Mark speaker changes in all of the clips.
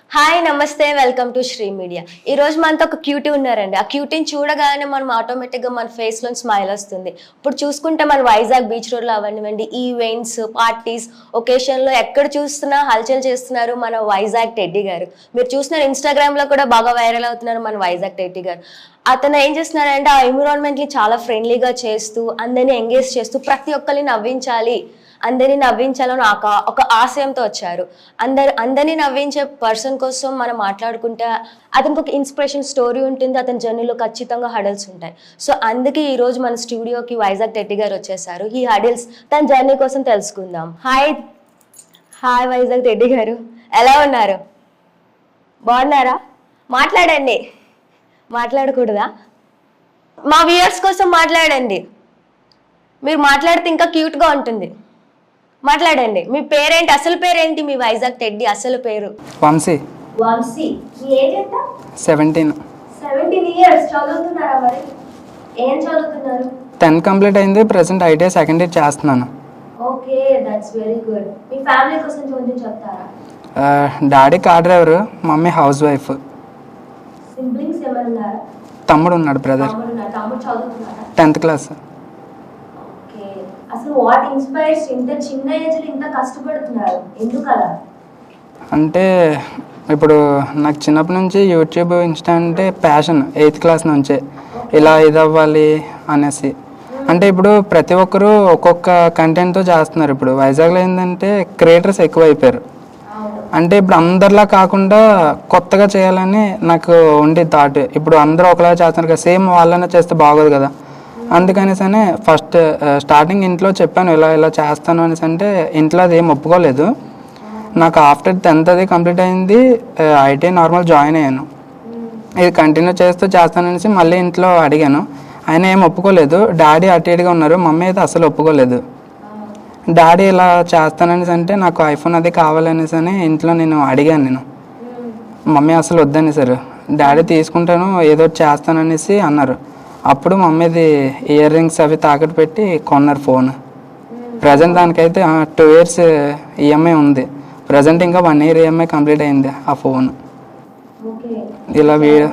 Speaker 1: Hi నమస్తే welcome to Shri media. ఈ రోజు మనతో ఒక క్యూటీ ఉన్నారండి. ఆ క్యూటీని చూడగానే మనం ఆటోమేటిక్గా మన ఫేస్లో స్మైల్ వస్తుంది. ఇప్పుడు చూసుకుంటే మన వైజాగ్ బీచ్ రోడ్లో అవనివ్వండి, ఈవెంట్స్, పార్టీస్, ఒకేషన్లో ఎక్కడ చూస్తున్నా హల్చల్ చేస్తున్నారు మన వైజాగ్ టెడ్డీ గారు. మీరు చూస్తున్నారు ఇన్స్టాగ్రామ్లో కూడా బాగా వైరల్ అవుతున్నారు మన వైజాగ్ టెడ్డీ గారు. అతను ఏం చేస్తున్నారంటే ఆ ఎన్విరాన్మెంట్ని చాలా ఫ్రెండ్లీగా చేస్తూ, అందరినీ ఎంగేజ్ చేస్తూ, ప్రతి ఒక్కరిని నవ్వించాలి, అందరినీ నవ్వించాలని ఒక ఆశయంతో వచ్చారు. అందరినీ నవ్వించే పర్సన్ కోసం మనం మాట్లాడుకుంటే అతనికి ఒక ఇన్స్పిరేషన్ స్టోరీ ఉంటుంది. అతని జర్నీలో ఖచ్చితంగా హడల్స్ ఉంటాయి. సో అందుకే ఈ రోజు మన స్టూడియోకి వైజాగ్ టెడ్డీ గారు వచ్చేసారు. ఈ హడల్స్ తన జర్నీ కోసం తెలుసుకుందాం. హాయ్ హాయ్ వైజాగ్ టెడ్డీ గారు, ఎలా ఉన్నారు? బాగున్నారా? మాట్లాడండి. మాట్లాడకూడదా? మా వ్యూయర్స్ కోసం మాట్లాడండి. మీరు మాట్లాడితే ఇంకా క్యూట్గా ఉంటుంది. మాట్లాడండి. మీ పేరేంటి? అసలు పేరేంటి? మీ వైజాగ్ టెడ్డీ అసలు పేరు?
Speaker 2: వంశీ.
Speaker 1: వంశీ. మీ ఏజ్ ఎంత?
Speaker 2: 17.
Speaker 1: 17 ఇయర్స్. చదువుతున్నారా? మరి ఏం చదువుతున్నారు?
Speaker 2: 10 కంప్లీట్ అయింది. ప్రెసెంట్ ఐటీఐ సెకండ్ ఇయర్ చేస్తున్నాను.
Speaker 1: Okay, that's very good. Me family కోసం కొంచెం చెప్తారా?
Speaker 2: Daddy car driver, mummy house wife.
Speaker 1: Siblings ఎవరు ఉన్నారా?
Speaker 2: తమ్ముడు ఉన్నాడు, బ్రదర్.
Speaker 1: తమ్ముడు చదువుతున్నారా?
Speaker 2: 10th class.
Speaker 1: అసలు వాట్ ఇన్స్పైర్స్ ఇంత చిన్న ఏజ్ లో ఇంత కష్టపడుతున్నారు? ఎందుకు అలా?
Speaker 2: అంటే ఇప్పుడు నాకు చిన్నప్పటి నుంచి యూట్యూబ్, ఇన్స్టా అంటే ప్యాషన్. 8th క్లాస్ నుంచే ఇలా ఇదవ్వాలి అనేసి. అంటే ఇప్పుడు ప్రతి ఒక్కరూ ఒక్కొక్క కంటెంట్తో చేస్తున్నారు. ఇప్పుడు వైజాగ్లో ఏంటంటే క్రియేటర్స్ ఎక్కువ అయిపోయారు. అంటే ఇప్పుడు అందరిలా కాకుండా కొత్తగా చేయాలని నాకు ఉండే థాట్. ఇప్పుడు అందరూ ఒకలా చేస్తున్నారు కదా, సేమ్ వాళ్ళనే చేస్తే బాగోదు కదా. అందుకనేసనే ఫస్ట్ స్టార్టింగ్ ఇంట్లో చెప్పాను ఇలా ఇలా చేస్తాను అనేసి. అంటే ఇంట్లో అది ఏం ఒప్పుకోలేదు. నాకు ఆఫ్టర్ 10th అది కంప్లీట్ అయింది, ఐటీఐ నార్మల్ జాయిన్ అయ్యాను. ఇది కంటిన్యూ చేస్తాననేసి మళ్ళీ ఇంట్లో అడిగాను. ఆయన ఏం ఒప్పుకోలేదు. డాడీ అటు ఇటుగా ఉన్నారు, మమ్మీ అయితే అసలు ఒప్పుకోలేదు. డాడీ ఇలా చేస్తాననేసి అంటే నాకు ఐఫోన్ అది కావాలనేసి అని ఇంట్లో నేను అడిగాను. మమ్మీ అసలు వద్దనేసారు. డాడీ తీసుకుంటాను ఏదో చేస్తాననేసి అన్నారు. అప్పుడు మమ్మీది ఇయర్ రింగ్స్ అవి తాకట్టు పెట్టి కొన్నారు ఫోన్. ప్రజెంట్ దానికైతే 2 years ఈఎంఐ ఉంది. ప్రజెంట్ ఇంకా 1 year ఈఎంఐ కంప్లీట్ అయింది ఆ ఫోన్. ఇలా వీడియో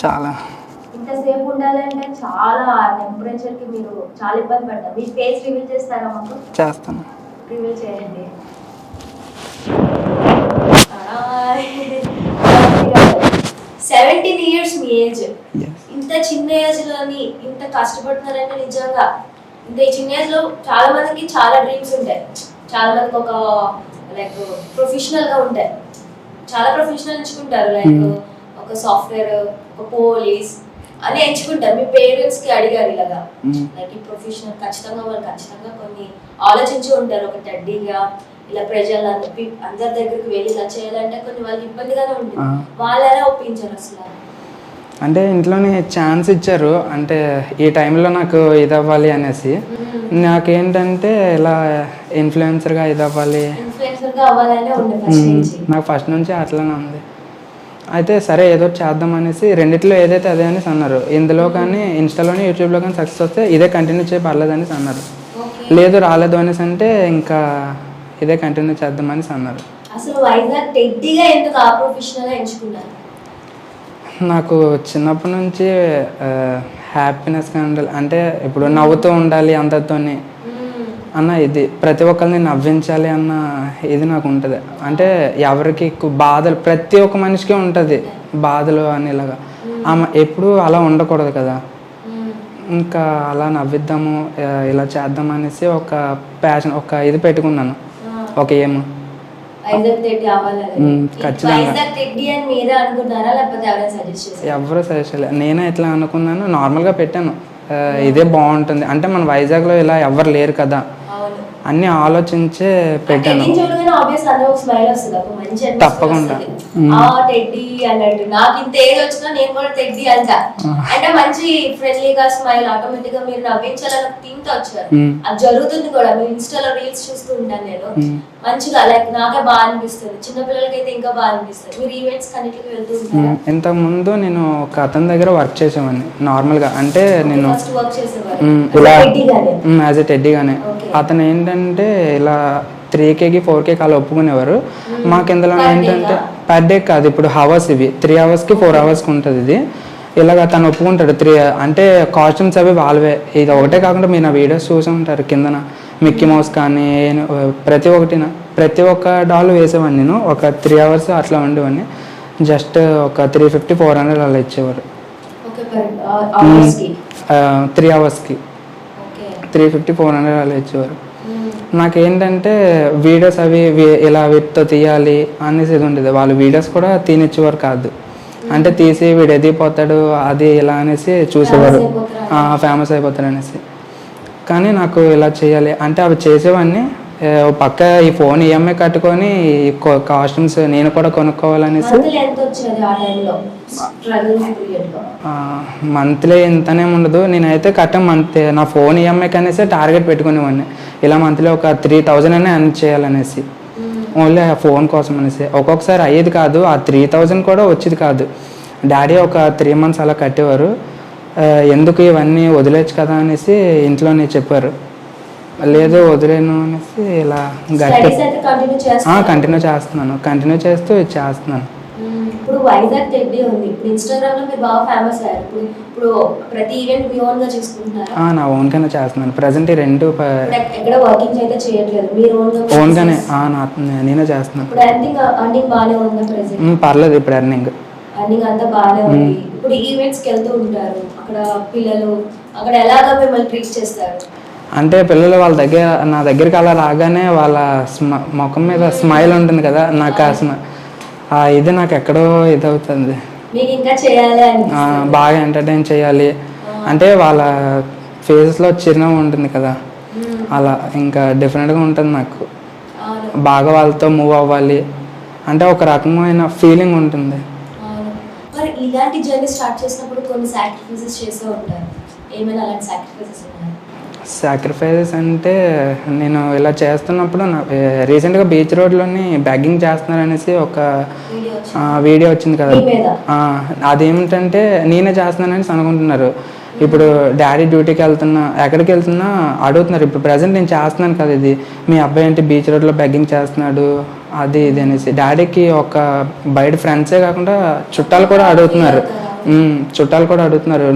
Speaker 2: చాలా
Speaker 1: ఇంతసేపు ఉండాలంటే చాలా టెంపరేచర్ కి మీరు చాలా ఇబ్బంది పడతారు. మీ ఫేస్ రివీల్ చేస్తారా? మాకు
Speaker 2: చేస్తాను.
Speaker 1: రివీల్ చేయండి. 17 years మీ ఏజ్. ఇంత చిన్న ఏజ్ లోని ఇంత కష్టపడుతున్నారంటే నిజంగా ఇంత చిన్న ఏజ్ లో చాలా మందికి చాలా డ్రీమ్స్ ఉంటాయి. చాలా మందికి ఒక లైక్ ప్రొఫెషనల్ గా ఉంటాయి. చాలా ప్రొఫెషనల్ ఎంచుకుంటారు. లైక్ ఒక సాఫ్ట్వేర్, ఒక పోలీస్ అని ఎంచుకుంటారు. మీ పేరెంట్స్ కి అడిగారు ఇలాగా లైక్ ఈ ప్రొఫెషనల్ ఖచ్చితంగా కొన్ని ఆలోచించి ఉంటారు. ఒక టెడ్డీగా ఇలా ప్రజలందరూ అందరి దగ్గరికి వెళ్ళి ఇలా చేయాలంటే కొన్ని వాళ్ళకి ఇబ్బందిగానే ఉంటుంది. వాళ్ళు ఎలా ఒప్పించారు అసలు?
Speaker 2: అంటే ఇంట్లోనే ఛాన్స్ ఇచ్చారు. అంటే ఈ టైంలో నాకు ఇది అవ్వాలి అనేసి. నాకేంటంటే ఇలా ఇన్ఫ్లుయెన్సర్గా ఇది అవ్వాలి, నాకు ఫస్ట్ నుంచి అట్లనే ఉంది. అయితే సరే ఏదో చేద్దాం అనేసి రెండిట్లో ఏదైతే అదే అనేసి అన్నారు. ఇందులో కానీ ఇన్స్టాలోని యూట్యూబ్లో కానీ సక్సెస్ వస్తే ఇదే కంటిన్యూ చేయ పర్లేదు అనేసి అన్నారు. లేదు రాలేదు అనేసి అంటే ఇంకా ఇదే కంటిన్యూ చేద్దాం అనేసి అన్నారు.
Speaker 1: అసలు వైజాగ్ టెడ్డీగా ఎందుకు ఆ ప్రొఫెషనల్గా ఎంచుకున్నారు?
Speaker 2: నాకు చిన్నప్పటి నుంచి హ్యాపీనెస్గా ఉండాలి, అంటే ఇప్పుడు నవ్వుతూ ఉండాలి అందరితోని అన్న ఇది, ప్రతి ఒక్కరిని నవ్వించాలి అన్న ఇది నాకు ఉంటుంది. అంటే ఎవరికి బాధలు, ప్రతి ఒక్క మనిషికి ఉంటుంది బాధలు అని ఇలాగా. ఎప్పుడు అలా ఉండకూడదు కదా. ఇంకా అలా నవ్విద్దాము, ఇలా చేద్దాం అనేసి ఒక ప్యాషన్, ఒక ఇది పెట్టుకున్నాను, ఒక ఏం. ఎవరు సజెస్ట్ చేయలేదు, నేనే ఎట్లా అనుకున్నాను నార్మల్గా పెట్టాను. ఇదే బాగుంటుంది అంటే మన వైజాగ్లో ఇలా ఎవరు లేరు కదా, అన్నీ ఆలోచించే పెట్టాను. తప్పకుండా.
Speaker 1: ఆ టెడ్డీ అన్నట్టు నాకు ఇంత ఏజ్ వచ్చినా నేను కూడా టెడ్డీ అంట అంటే మంచి ఫ్రెండ్లీగా స్మైల్ ఆటోమేటిక్ గా మీరు నవ్వించాలని థీమ్ తో వచ్చారు. అది జరుగుతుంది కూడా. మీ ఇన్స్టాలో రీల్స్ చూస్తూ ఉంటాను నేను. మంచిగా లైక్ నాకే బాగా అనిపిస్తుంది. చిన్న పిల్లలకైతే ఇంకా బాగా అనిపిస్తుంది. మీరు ఈవెంట్స్ కన్నిటికి వెళ్తూ ఉంటారు.
Speaker 2: ఇంతకు ముందు నేను ఒక అతని దగ్గర వర్క్ చేసేవాడిని నార్మల్ గా. అంటే నేను
Speaker 1: వర్క్ చేసేవారు
Speaker 2: ఇలా యాజ్ ఎ టెడ్డీగానే. అతను ఏంటంటే ఇలా 3Kకి 4K అలా ఒప్పుకునేవారు. మాకు ఇందులో ఏంటంటే పర్ డే కాదు, ఇప్పుడు హవర్స్ ఇవి 3 అవర్స్కి 4 అవర్స్కి ఉంటుంది ఇది. ఇలాగ తను ఒప్పుకుంటాడు. అంటే కాస్ట్యూమ్స్ అవి వాళ్ళవే. ఇది ఒకటే కాకుండా మీరు నా వీడియోస్ చూసి ఉంటారు కిందన మిక్కీ మౌస్ కానీ ప్రతి ఒక్క డాల్ వేసేవాడిని నేను. ఒక 3 అవర్స్ అట్లా ఉండేవాడిని. జస్ట్ ఒక 350-400 అలా ఇచ్చేవారు 3 అవర్స్కి. 350-400 అలా ఇచ్చేవారు. నాకేంటంటే వీడియోస్ అవి ఇలా వీటితో తీయాలి అనేసి ఇది ఉండేది. వాళ్ళు వీడియోస్ కూడా తీనిచ్చేవారు కాదు. అంటే తీసి వీడు ఎదిగిపోతాడు అది ఇలా అనేసి చూసేవారు, ఫేమస్ అయిపోతాడు అనేసి. కానీ నాకు ఇలా చేయాలి అంటే అవి చేసేవాడిని. పక్క ఈ ఫోన్ ఈఎంఐ కట్టుకొని కాస్ట్యూమ్స్ నేను కూడా కొనుక్కోవాలనేసి. మంత్లీ ఇంతనే ఉండదు. నేనైతే మంత్ నా ఫోన్ ఈఎంఐకి అనేసి టార్గెట్ పెట్టుకునేవాడిని. ఇలా మంత్లీ ఒక 3000 అనే అర్న్ చేయాలనేసి, ఓన్లీ ఆ ఫోన్ కోసం అనేసి. ఒక్కొక్కసారి అయ్యేది కాదు, ఆ 3000 కూడా వచ్చేది కాదు. డాడీ ఒక 3 months అలా కట్టేవారు. ఎందుకు ఇవన్నీ వదిలేచ్చు కదా అనేసి ఇంట్లోనే చెప్పారు. లేదు వదిలేను అనేసి ఇలా కంటిన్యూ చేస్తున్నాను. కంటిన్యూ చేస్తూ చేస్తున్నాను.
Speaker 1: ఇప్పుడు వైజాగ్ టెడ్డీ ఉంది. ఇప్పుడు ఇన్‌స్టాగ్రామ్ లో మీరు బాగా ఫేమస్ అయ్యారు. ఇప్పుడు ప్రతి ఈవెంట్ మీ ఓన్ గా చేసుకుంటున్నారా?
Speaker 2: నా ఓన్ గానే చేస్తున్నాను. ప్రెజెంట్ ఈ రెండు
Speaker 1: ఎక్కడ వర్కింగ్ అయితే చేయట్లేదు, మీరు ఓన్ గానే
Speaker 2: నేనే చేస్తున్నాను.
Speaker 1: ఇప్పుడు అర్నింగ్ బాగానే ఉందా ప్రెజెంట్?
Speaker 2: పర్లేదు, ఇప్పుడు అర్నింగ్
Speaker 1: అంతా బాగానే ఉంది. ఇప్పుడు ఈవెంట్స్ కి వెళ్తూ ఉంటారు, అక్కడ పిల్లలు అక్కడ ఎలాగా మిమ్మల్ని ట్రీట్ చేస్తారు?
Speaker 2: అంటే పిల్లలు నా దగ్గరికి అలా రాగానే వాళ్ళ ముఖం మీద స్మైల్ ఉంటుంది కదా, నాకు ఇది నాకు ఎక్కడో ఇదవుతుంది. బాగా ఎంటర్టైన్ చేయాలి అంటే వాళ్ళ ఫేస్లో చిరునవ్వు ఉంటుంది కదా, అలా ఇంకా డిఫరెంట్గా ఉంటుంది నాకు. బాగా వాళ్ళతో మూవ్ అవ్వాలి అంటే ఒక రకమైన ఫీలింగ్ ఉంటుంది.
Speaker 1: మరి ఇలాంటి జర్నీ స్టార్ట్ చేసినప్పుడు కొన్ని సాక్రిఫైసెస్ చేస్తూ ఉంటారు. ఏమైనా అలాంటి సాక్రిఫైసెస్ ఉన్నాయా?
Speaker 2: సాక్రిఫైసెస్ అంటే నేను ఇలా చేస్తున్నప్పుడు రీసెంట్గా బీచ్ రోడ్లోని బ్యాగింగ్ చేస్తున్నారు అనేసి ఒక వీడియో వచ్చింది కదా. అదేమిటంటే నేనే చేస్తున్నాను అనేసి అనుకుంటున్నారు. ఇప్పుడు డాడీ డ్యూటీకి ఎక్కడికి వెళ్తున్నా అడుగుతున్నారు. ఇప్పుడు ప్రజెంట్ నేను చేస్తున్నాను కదా, ఇది మీ అబ్బాయి అంటే బీచ్ రోడ్లో బ్యాగింగ్ చేస్తున్నాడు అది ఇది అనేసి. డాడీకి ఒక బయట ఫ్రెండ్సే కాకుండా చుట్టాలు కూడా అడుగుతున్నారు.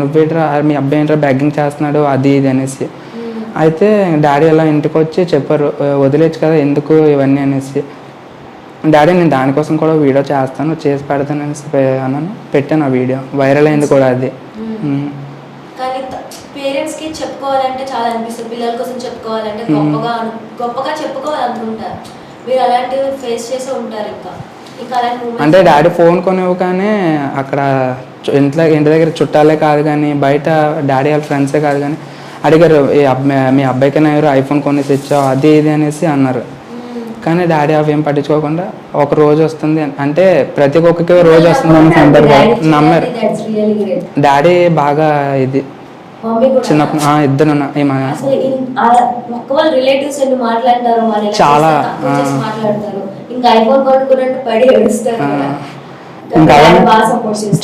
Speaker 2: నువ్వేంట్రా మీ అబ్బాయి ఏంట్రా బ్యాగింగ్ చేస్తున్నాడు అది ఇది అనేసి. అయితే డాడీ అలా ఇంటికి వచ్చి చెప్పారు, వదిలేచ్చు కదా ఎందుకు ఇవన్నీ అనేసి. డాడీ నేను దానికోసం కూడా వీడియో చేసి పెడతాను అనేసి పెట్టాను. ఆ వీడియో వైరల్ అయింది కూడా అది.
Speaker 1: కానీ పేరెంట్స్ కి చెప్పుకోవాలంటే చాలా అనిపిస్తుంది, పిల్లల కోసం చెప్పుకోవాలంటే గొప్పగా చెప్పుకోవాలనుకుంటారు. మీరు అలాంటివి ఫేస్ చేసి ఉంటారు. ఇంకా
Speaker 2: అంటే డాడీ ఫోన్ కొనివ్వగానే అక్కడ ఇంటి దగ్గర చుట్టాలే కాదు కానీ బయట డాడీ వాళ్ళ ఫ్రెండ్సే కాదు కానీ అడిగారు, మీ అబ్బాయికైనా ఎవరు ఐఫోన్ కొనేసి ఇచ్చావు అది ఇది అనేసి అన్నారు. కానీ డాడీ అవి ఏం పట్టించుకోకుండా ఒక రోజు వస్తుంది అంటే ప్రతి ఒక్కరికి రోజు వస్తుంది అని అంటారు కదా, నమ్మారు. డాడీ బాగా ఇది చిన్నప్పుడు ఇద్దరు చాలా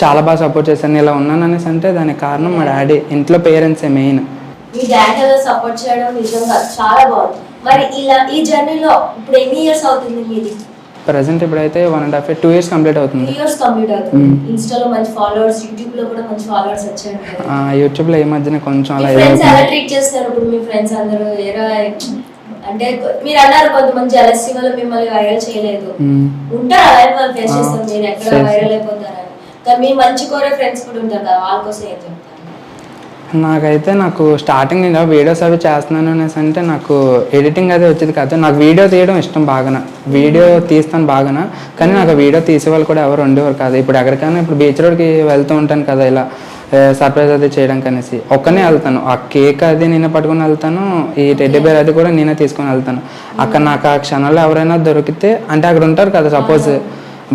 Speaker 2: చాలా బాగా సపోర్ట్ చేశాను. ఇలా ఉన్నాను అనేసి అంటే దానికి కారణం మా డాడీ, ఇంట్లో పేరెంట్సే మెయిన్.
Speaker 1: మీ డాడీ సపోర్ట్ చేయడం నిజంగా చాలా బాగుంది. మరి ఈ జర్నీలో ఇప్పుడు ఎన్ని ఇయర్స్ అవుతుంది మీది?
Speaker 2: ప్రెసెంట్ ఇప్పుడైతే 1.5 2 years కంప్లీట్ అవుతుంది.
Speaker 1: ఇన్స్టాలో మంచి ఫాలోవర్స్, యూట్యూబ్ లో కూడా మంచి ఫాలోవర్స్ వచ్చారు.
Speaker 2: యూట్యూబ్ లో ఈ మధ్యన కొంచెం అలా
Speaker 1: ఎలా ట్రీట్ చేస్తారు ఇప్పుడు మీ ఫ్రెండ్స్ అందరూ? అంటే మీరు అన్నారు కొంతమంది జెలసీ వల్ల మిమ్మల్ని వైరల్ చేయలేదు ఉంటారు, అలాగే వాళ్ళు ఫేస్ చేస్తారు, మీరు ఎక్కడ వైరల్ అయిపోతారని. కానీ మీ మంచి కోరే ఫ్రెండ్స్ కూడా ఉంటారు కదా, వాళ్ళ కోసం ఏం చెప్తారు?
Speaker 2: నాకు స్టార్టింగ్ నేను వీడియోస్ అవి చేస్తున్నాను అనేసి అంటే నాకు ఎడిటింగ్ అది వచ్చేది కాదు. నాకు వీడియో తీయడం ఇష్టం బాగా, వీడియో తీస్తాను బాగా. కానీ నాకు వీడియో తీసేవాళ్ళు కూడా ఎవరు ఉండేవారు కాదు. ఇప్పుడు ఎక్కడికైనా ఇప్పుడు బీచ్ రోడ్కి వెళ్తూ ఉంటాను కదా, ఇలా సర్ప్రైజ్ అది చేయడానికి అనేసి ఒక్కనే వెళ్తాను. ఆ కేక్ అది నేనే పట్టుకొని వెళ్తాను, ఈ టెడ్డీ బేర్ అది కూడా నేనే తీసుకొని వెళ్తాను. అక్కడ నాకు ఆ క్షణంలో ఎవరైనా దొరికితే, అంటే అక్కడ ఉంటారు కదా సపోజ్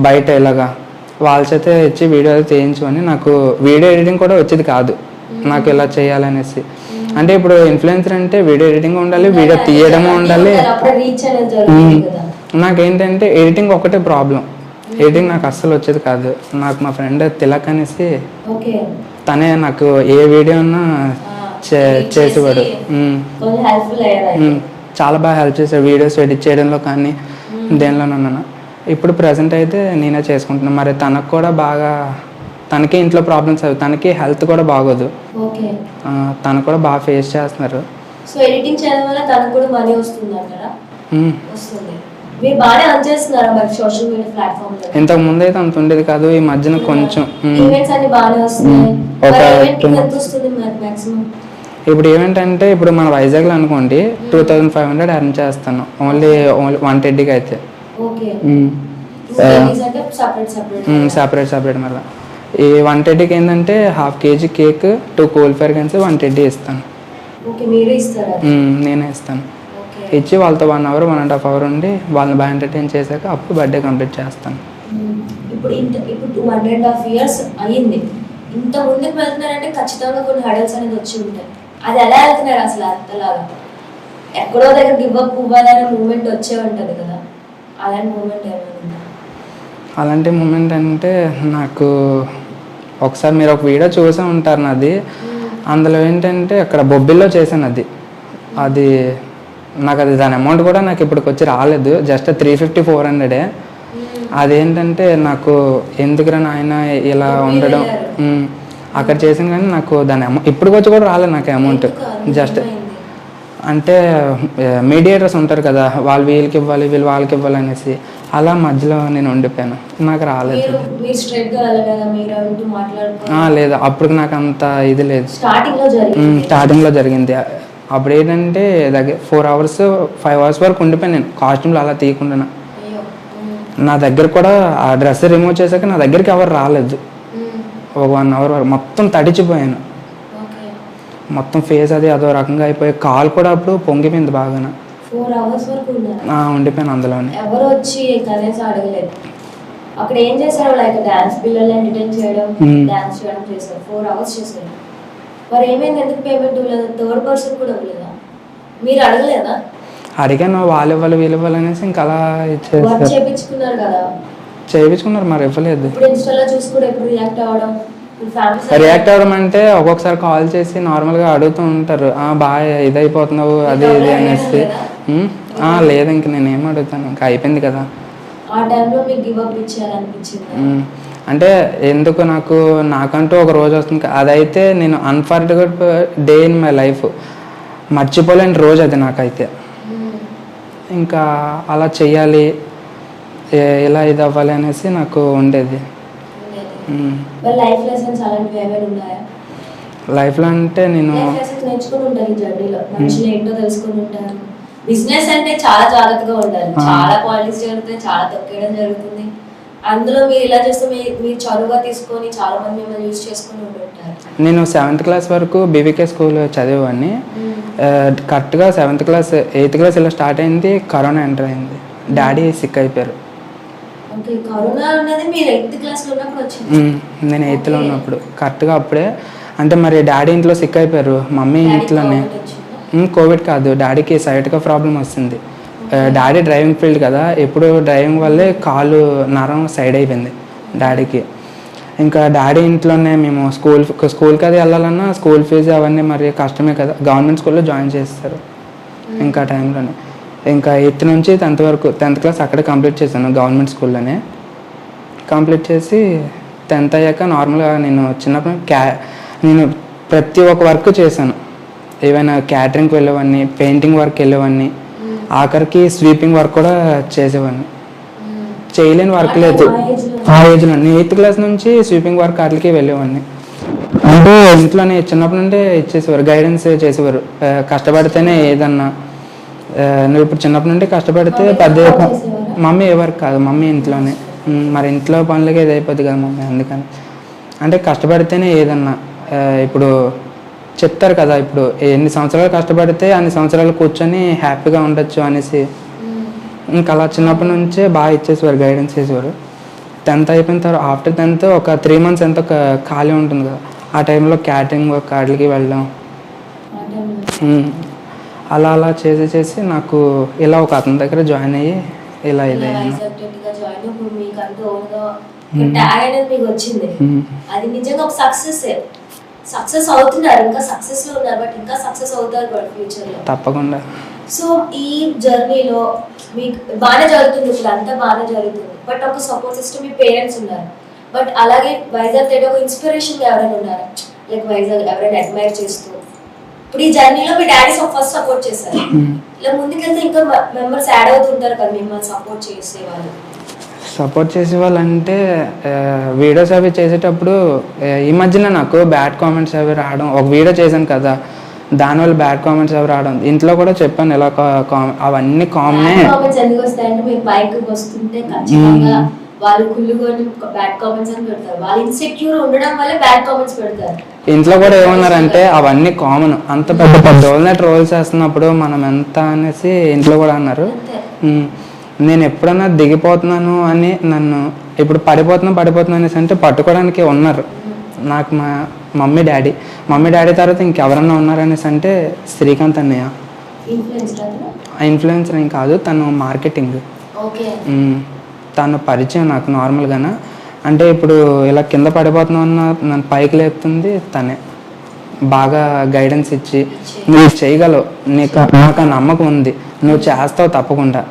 Speaker 2: బయట ఇలాగా, వాళ్ళ చేత ఇచ్చి వీడియో అది చేయించుకొని, నాకు వీడియో ఎడిటింగ్ కూడా వచ్చేది కాదు నాకు ఇలా చేయాలనేసి. అంటే ఇప్పుడు ఇన్ఫ్లుయెన్సర్ అంటే వీడియో ఎడిటింగ్ ఉండాలి, వీడియో తీయడము ఉండాలి. నాకేంటంటే ఎడిటింగ్ ఒకటే ప్రాబ్లం, ఎడిటింగ్ నాకు అస్సలు వచ్చేది కాదు. నాకు మా ఫ్రెండ్ తిలక్ అనేసి తనే నాకు ఏ వీడియో ఉన్నా చేసేవాడు. చాలా బాగా హెల్ప్ చేశాడు వీడియోస్ ఎడిట్ చేయడంలో కానీ దేనిలోనన్నా. ఇప్పుడు ప్రజెంట్ అయితే నేనే చేసుకుంటున్నాను. మరి తనకు కూడా బాగా, తనకి ఇంట్లో ప్రాబ్లమ్స్ అవి, తనకి హెల్త్ కూడా బాగోదు, తను కూడా బాగా ఫేస్ చేస్తున్నారు.
Speaker 1: సో ఎడిటింగ్ చేయడం వల్ల తనకు కూడా మనీ వస్తుంది అంటారా? వస్తుంది. మీరు బాగానే అర్న్ చేస్తున్నారా మరి సోషల్ మీడియా ప్లాట్ఫామ్ లో? ఇంతకు
Speaker 2: ముందు అయితే అంత ఉండేది కాదు, ఈ మధ్యన కొంచెం
Speaker 1: ఈవెంట్స్ అన్ని బాగానే వస్తున్నాయి. ఎంత వస్తుంది మాక్సిమం?
Speaker 2: ఇప్పుడు ఈవెంట్ అంటే ఇప్పుడు మన వైజాగ్లో అనుకోండి 2500 అర్న్ చేస్తాను ఓన్లీ 120కి అయితే. సపరేట్ మళ్ళీ ఈ 120కి ఏంటంటే half KG cake, 2 cool fire guns 120 ఇస్తాను. నేనే ఇస్తాను. ఇచ్చి వాళ్ళతో 1 అవర్ 1.5 అవర్ ఉండి వాళ్ళని బాగా ఎంటర్టైన్ చేశాక అప్పుడు బర్త్డే కంప్లీట్ చేస్తాను.
Speaker 1: ఇప్పుడు 1.5 years అయ్యింది, ఇంత ముందుకు వెళ్తున్నారంటే ఖచ్చితంగా కొన్ని హడల్స్ అనేది వచ్చి ఉంటాయి. అది ఎలా వెళ్తున్నారు అసలు? అంతలాగా ఎక్కడో దగ్గర గివ్ అప్ ఇవ్వాలనే మూమెంట్ వచ్చే ఉంటుంది కదా, అలాంటి మూమెంట్ ఏమైనా?
Speaker 2: అలాంటి మూమెంట్ అంటే నాకు ఒకసారి మీరు ఒక వీడియో చూసే ఉంటారు నాది. అందులో ఏంటంటే అక్కడ బొబ్బిల్లో చేశాను అది నాకు దాని అమౌంట్ కూడా నాకు ఇప్పటికి వచ్చి రాలేదు, జస్ట్ 350-400. అదేంటంటే నాకు ఎందుకురా నాయన ఇలా ఉండడం, అక్కడ చేసాను కానీ నాకు దాని అమౌంట్ ఇప్పటికి వచ్చి కూడా రాలేదు నాకు అమౌంట్. జస్ట్ అంటే మీడియేటర్స్ ఉంటారు కదా, వాళ్ళు వీళ్ళకి ఇవ్వాలి వీళ్ళు వాళ్ళకి ఇవ్వాలి అనేసి, అలా మధ్యలో నేను ఉండిపోయాను, నాకు రాలేదు. లేదు అప్పుడు నాకు అంత ఇది లేదు. స్టార్టింగ్లో జరిగింది. అప్పుడు ఏంటంటే దగ్గర 4 hours 5 hours వరకు ఉండిపోయాను నేను కాస్ట్యూమ్లో అలా తీయకుండా. నా దగ్గర కూడా ఆ డ్రెస్ రిమూవ్ చేశాక నా దగ్గరికి ఎవరు రాలేదు. ఒక 1 hour వరకు మొత్తం తడిచిపోయాను, మొత్తం ఫేస్ అది అదో రకంగా అయిపోయి, కాలు కూడా అప్పుడు పొంగిపోయింది బాగా.
Speaker 1: 4 hours వరకు
Speaker 2: ఉండిపోయాను అందులోనే.
Speaker 1: ఎవరు వచ్చి కనీసం అడగలేదు. అక్కడ ఏం చేశారు? లైక్ డాన్స్, పిల్లల్ని ఎంటర్టైన్ చేయడం, డాన్స్ చేయడం చేశారు. 4 hours చేశారు. మరి ఏమైంది? ఎందుకు పేమెంట్ ఇవ్వలేదు? థర్డ్ పర్సన్ కూడా ఇవ్వలేదా? మీరు అడగలేదా?
Speaker 2: అడిగాను, వాళ్ళు ఇవ్వాలి వీళ్ళు ఇవ్వాలి అనేసి ఇంకా అలా
Speaker 1: చేయించుకున్నారు కదా.
Speaker 2: చేయించుకున్నారు, మరి ఇవ్వలేదు.
Speaker 1: ఇప్పుడు ఇన్స్టాలో చూసి కూడా ఎప్పుడు రియాక్ట్
Speaker 2: అవ్వడం అంటే ఒక్కొక్కసారి కాల్ చేసి నార్మల్గా అడుగుతూ ఉంటారు, బాగా ఇదైపోతున్నావు అది ఇది అనేసి. లేదు ఇంక నేనేం అడుగుతాను, ఇంకా అయిపోయింది కదా. అంటే ఎందుకు నాకంటూ ఒక రోజు వస్తుంది, అదైతే నేను unforgettable day in my life, మర్చిపోలేని రోజు అది నాకైతే. ఇంకా అలా చెయ్యాలి, ఇలా ఇది అవ్వాలి అనేసి నాకు ఉండేది. లైఫ్లో అంటే నేను
Speaker 1: బిజినెస్ అంటే చాలా జాగ్రత్తగా ఉండాలి, చాలా పాలిటిక్స్ జరుగుతాయి, చాలా తొక్కేయడం జరుగుతుంది. అందులో మీరు ఇలా చేస్తే మీరు చదువుగా తీసుకొని చాలా మంది మిమ్మల్ని యూజ్ చేసుకొని ఉంటారు.
Speaker 2: నేను 7th క్లాస్ వరకు బీబీకే స్కూల్ చదివేవాడిని. కరెక్ట్గా 7th క్లాస్ 8th క్లాస్ ఇలా స్టార్ట్ అయింది, కరోనా ఎంటర్ అయింది, డాడీ సిక్ అయిపోయారు. నేను 8th లో ఉన్నప్పుడు కరెక్ట్గా అప్పుడే, అంటే మరి డాడీ ఇంట్లో సిక్ అయిపోయారు, మమ్మీ ఇంట్లోనే. కోవిడ్ కాదు, డాడీకి సైట్గా ప్రాబ్లం వస్తుంది. డాడీ డ్రైవింగ్ ఫీల్డ్ కదా, ఎప్పుడు డ్రైవింగ్ వల్లే కాలు నరం సైడ్ అయిపోయింది డాడీకి. ఇంకా డాడీ ఇంట్లోనే మేము స్కూల్కి అది వెళ్ళాలన్నా స్కూల్ ఫీజు అవన్నీ మరి కష్టమే కదా, గవర్నమెంట్ స్కూల్లో జాయిన్ చేస్తారు. ఇంకా టైంలోనే ఇంకా 8th నుంచి 10th వరకు 10th క్లాస్ అక్కడే కంప్లీట్ చేశాను, గవర్నమెంట్ స్కూల్లోనే కంప్లీట్ చేసి 10th అయ్యాక నార్మల్గా నేను చిన్నప్పుడు నేను ప్రతి ఒక్క వర్క్ చేశాను. ఏవైనా క్యాటరింగ్కి వెళ్ళేవాడిని, పెయింటింగ్ వర్క్ వెళ్ళేవాడిని, ఆఖరికి స్వీపింగ్ వర్క్ కూడా చేసేవాడిని. చేయలేని వర్క్ లేదు ఆ ఏజ్లో. నేను 8th క్లాస్ నుంచి స్వీపింగ్ వర్క్ వాటికి వెళ్ళేవాడిని. అంటే ఇంట్లోనే చిన్నప్పటి నుండే ఇచ్చేసేవారు, గైడెన్స్ చేసేవారు, కష్టపడితేనే ఏదన్నా. నువ్వు ఇప్పుడు చిన్నప్పటి నుండి కష్టపడితే పెద్ద. మమ్మీ ఏ వర్క్ కాదు, మమ్మీ ఇంట్లోనే. మరి ఇంట్లో పనులకి ఇది అయిపోద్ది కదా మమ్మీ, అందుకని అంటే కష్టపడితేనే ఏదన్నా ఇప్పుడు చెప్తారు కదా, ఇప్పుడు ఎన్ని సంవత్సరాలు కష్టపడితే అన్ని సంవత్సరాలు కూర్చొని హ్యాపీగా ఉండొచ్చు అనేసి. ఇంకా అలా చిన్నప్పటి నుంచే బాగా ఇచ్చేసేవారు, గైడెన్స్ చేసేవారు. 10th అయిపోయిన తర్వాత ఆఫ్టర్ 10th ఒక 3 months ఎంతో ఖాళీ ఉంటుంది కదా, ఆ టైంలో క్యాటరింగ్ వాటికి వెళ్ళడం. అలా అలా చేసి నాకు ఇలా ఒక అతని దగ్గర జాయిన్ అయ్యి ఇలా
Speaker 1: అది నిజంగా ఒక సక్సెస్ అవుతున్నారు, ఇంకా సక్సెస్ లో ఉన్నారు, బట్ ఇంకా సక్సెస్ అవుతారు ఫ్యూచర్ లో
Speaker 2: తప్పకుండా.
Speaker 1: సో ఈ జర్నీలో మీకు బాగానే జరుగుతుంది, ఇప్పుడు అంతా బాగానే జరుగుతుంది, బట్ ఒక సపోర్ట్ సిస్టమ్ మీ పేరెంట్స్ ఉన్నారు. బట్ అలాగే వైజాగ్ తేడా ఒక ఇన్స్పిరేషన్ ఎవరైనా ఉన్నారు, లైక్ వైజాగ్ ఎవరైనా అడ్మైర్ చేస్తూ ఇప్పుడు ఈ జర్నీలో మీ డాడీ ఫస్ట్ సపోర్ట్ చేశారు, ఇలా ముందుకెళ్తే ఇంకా మెంబర్స్ యాడ్ అవుతుంటారు కదా మిమ్మల్ని సపోర్ట్ చేసేవాళ్ళు.
Speaker 2: సపోర్ట్ చేసేవాళ్ళు అంటే వీడియోస్ అవి చేసేటప్పుడు ఈ మధ్యన నాకు బ్యాడ్ కామెంట్స్ అవి రావడం, ఒక వీడియో చేశాను కదా దానివల్ల బ్యాడ్ కామెంట్స్ అవి రావడం, ఇంట్లో కూడా చెప్పాను ఇలా అవన్నీ కామనే.
Speaker 1: ఎందుకు వస్తాయంటే మీరు బైక్ వస్తుంటే ఖచ్చితంగా వాళ్ళు కుళ్ళుకొని బ్యాడ్ కామెంట్స్ అని పెడతారు, వాళ్ళు ఇన్సెక్యూర్ ఉండడం వల్ల బ్యాడ్ కామెంట్స్ పెడతారు.
Speaker 2: ఇంట్లో కూడా ఏమన్నారంటే అవన్నీ కామన్, అంత పెద్ద పెద్ద వాళ్ళని ట్రోల్ చేస్తున్నప్పుడు మనం ఎంత అనేసి ఇంట్లో కూడా అన్నారు. నేను ఎప్పుడన్నా దిగిపోతున్నాను అని నన్ను ఇప్పుడు పడిపోతున్నా అనేసి అంటే పట్టుకోవడానికి ఉన్నారు నాకు మా మమ్మీ డాడీ తర్వాత ఇంకెవరన్నా ఉన్నారనేసి అంటే శ్రీకాంత్ అన్నయ్య. ఇన్ఫ్లుయెన్సర్ ఏం కాదు, తను మార్కెటింగ్, తను పరిచయం నాకు నార్మల్గానే. అంటే ఇప్పుడు ఇలా కింద పడిపోతున్నావు అన్న నన్ను పైకి లేపుతుంది తనే, బాగా గైడెన్స్ ఇచ్చి నువ్వు చేయగలవు, నాకు ఆ నమ్మకం ఉంది, నువ్వు చేస్తావు తప్పకుండా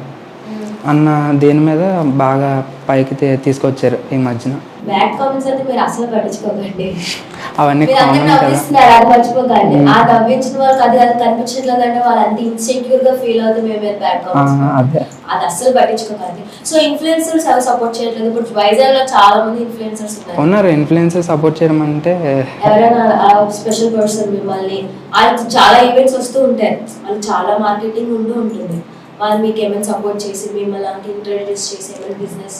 Speaker 2: అన్న దీని మీద బాగా పైకి తీసుకొచ్చారు ఈ మధ్యన.
Speaker 1: బ్యాడ్ కామెంట్స్ అంటే మీరు అసలు పట్టించుకోకండి,
Speaker 2: అవన్నీ
Speaker 1: అది మర్చిపోకండి. ఆ నవ్వించిన వాళ్ళకి అది కనిపించట్లేదంటే వాళ్ళు అంత ఇన్సెక్యూర్ గా ఫీల్ అవుతుంది బ్యాడ్ కామెంట్స్, అది అసలు పట్టించుకోకండి. సో ఇన్ఫ్లుయెన్సర్స్ ఎవరు సపోర్ట్ చేయట్లేదు, ఇప్పుడు వైజాగ్ లో చాలా మంది ఇన్ఫ్లుయెన్సర్స్
Speaker 2: ఉన్నారు. ఇన్ఫ్లుయెన్సర్ సపోర్ట్ చేయడం అంటే
Speaker 1: ఎవరైనా స్పెషల్ పర్సన్ మిమ్మల్ని, వాళ్ళకి చాలా ఈవెంట్స్ వస్తూ ఉంటాయి, వాళ్ళు చాలా మార్కెటింగ్ ఉంటుంది, వాళ్ళు మీకు ఏమైనా సపోర్ట్ చేసి మిమ్మల్ని ఇంట్రడ్యూస్ చేసి ఏమైనా బిజినెస్?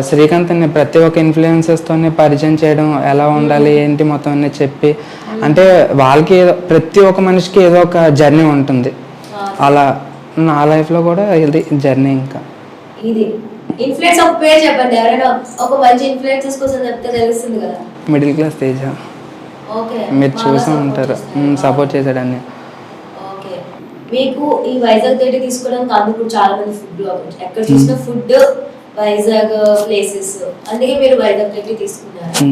Speaker 2: శ్రీకాంత్ అనే ప్రతి ఒక్క ఇన్ఫ్లుయెన్సర్స్తోనే పరిచయం చేయడం, ఎలా ఉండాలి ఏంటి మొత్తం అన్నీ చెప్పి, అంటే వాళ్ళకి ప్రతి ఒక్క మనిషికి ఏదో ఒక జర్నీ ఉంటుంది, అలా నా లైఫ్లో కూడా ఇది జర్నీ. ఇంకా
Speaker 1: ఇది ఇన్ఫ్లుయెన్స్ ఒక పేరు చెప్పండి, ఎవరైనా ఒక మంచి ఇన్ఫ్లుయెన్సర్స్ కోసం చెప్తే తెలుస్తుంది కదా.
Speaker 2: మిడిల్ క్లాస్ తేజ, మీరు చూసే ఉంటారు, సపోర్ట్ చేశాడని.
Speaker 1: మీకు ఈ వైజాగ్ తోటి తీసుకోవడానికి అందుకు చాలా మంది ఫుడ్ బ్లాగర్స్, ఎక్కడ చూసిన ఫుడ్ వైజాగ్ ప్లేసెస్, అందుకే మీరు వైజాగ్ తోటి తీసుకున్నారు.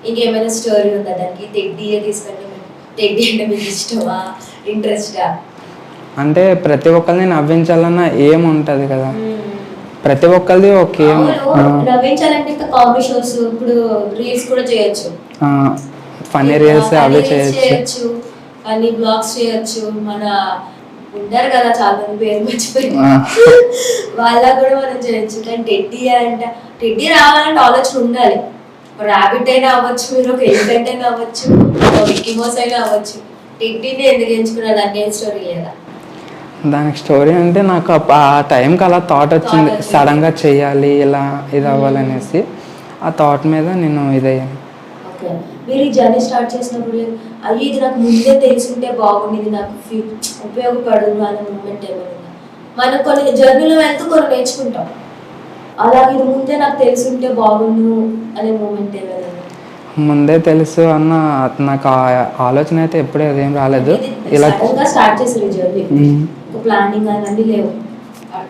Speaker 1: ఇంకేమైనా స్టోరీ ఉందా దానికి? టెడ్డీ తీసుకుంటే టెడ్డీ అంటే మీకు ఇష్టమా, ఇంట్రెస్టా?
Speaker 2: అంటే ప్రతి ఒక్కరిని నవ్వించాలన్న ఏం ఉంటది కదా, ప్రతి ఒక్కరిది ఒక ఏం.
Speaker 1: నవ్వించాలంటే ఇంకా కామెడీ షోస్, ఇప్పుడు రీల్స్ కూడా చేయొచ్చు,
Speaker 2: ఫన్నీ రీల్స్ అవి చేయొచ్చు,
Speaker 1: ఫన్నీ బ్లాగ్స్ చేయొచ్చు. మన ఉంటారు కదా చాలా మంది పేరు మర్చిపోయి వాళ్ళ కూడా మనం చేయొచ్చు. కానీ టెడ్డీ రావాలంటే ఆలోచన ఉండాలి. ర్యాబిట్ అయినా అవ్వచ్చు, మీరు ఒక ఎలిఫెంట్ అయినా అవ్వచ్చు, ఒక మిక్కీ మౌస్ అయినా అవ్వచ్చు. టెడ్డీని ఎందుకు ఎంచుకున్నారు, దానికి ఏం స్టోరీ లేదా?
Speaker 2: దానికి స్టోరీ అంటే నాకు ఆ టైంకి అలా థాట్ వచ్చింది, సడన్గా చెయ్యాలి ఇలా ఇది అవ్వాలనేసి. ఆ థాట్ మీద నేను ఇదయ్యాను.
Speaker 1: ఓకే, మీరు ఈ జర్నీ స్టార్ట్ చేసినప్పుడు అయ్యి ఇది నాకు ముందే తెలిసింటే బాగుండేది, నాకు ఉపయోగపడదు అనే మూమెంట్ ఏమైనా? మనం కొన్ని జర్నీలో వెళ్తూ కొన్ని నేర్చుకుంటాం, అలాగే ఇది ముందే నాకు తెలిసింటే బాగుండు అనే మూమెంట్ ఏమైనా?
Speaker 2: ముందే తెలుసు అన్న నాకు ఆలోచన అయితే ఎప్పుడూ అదేం రాలేదు.
Speaker 1: ఇలా స్టార్ట్ చేసారు జర్నీ, ప్లానింగ్ అవన్నీ లేవు,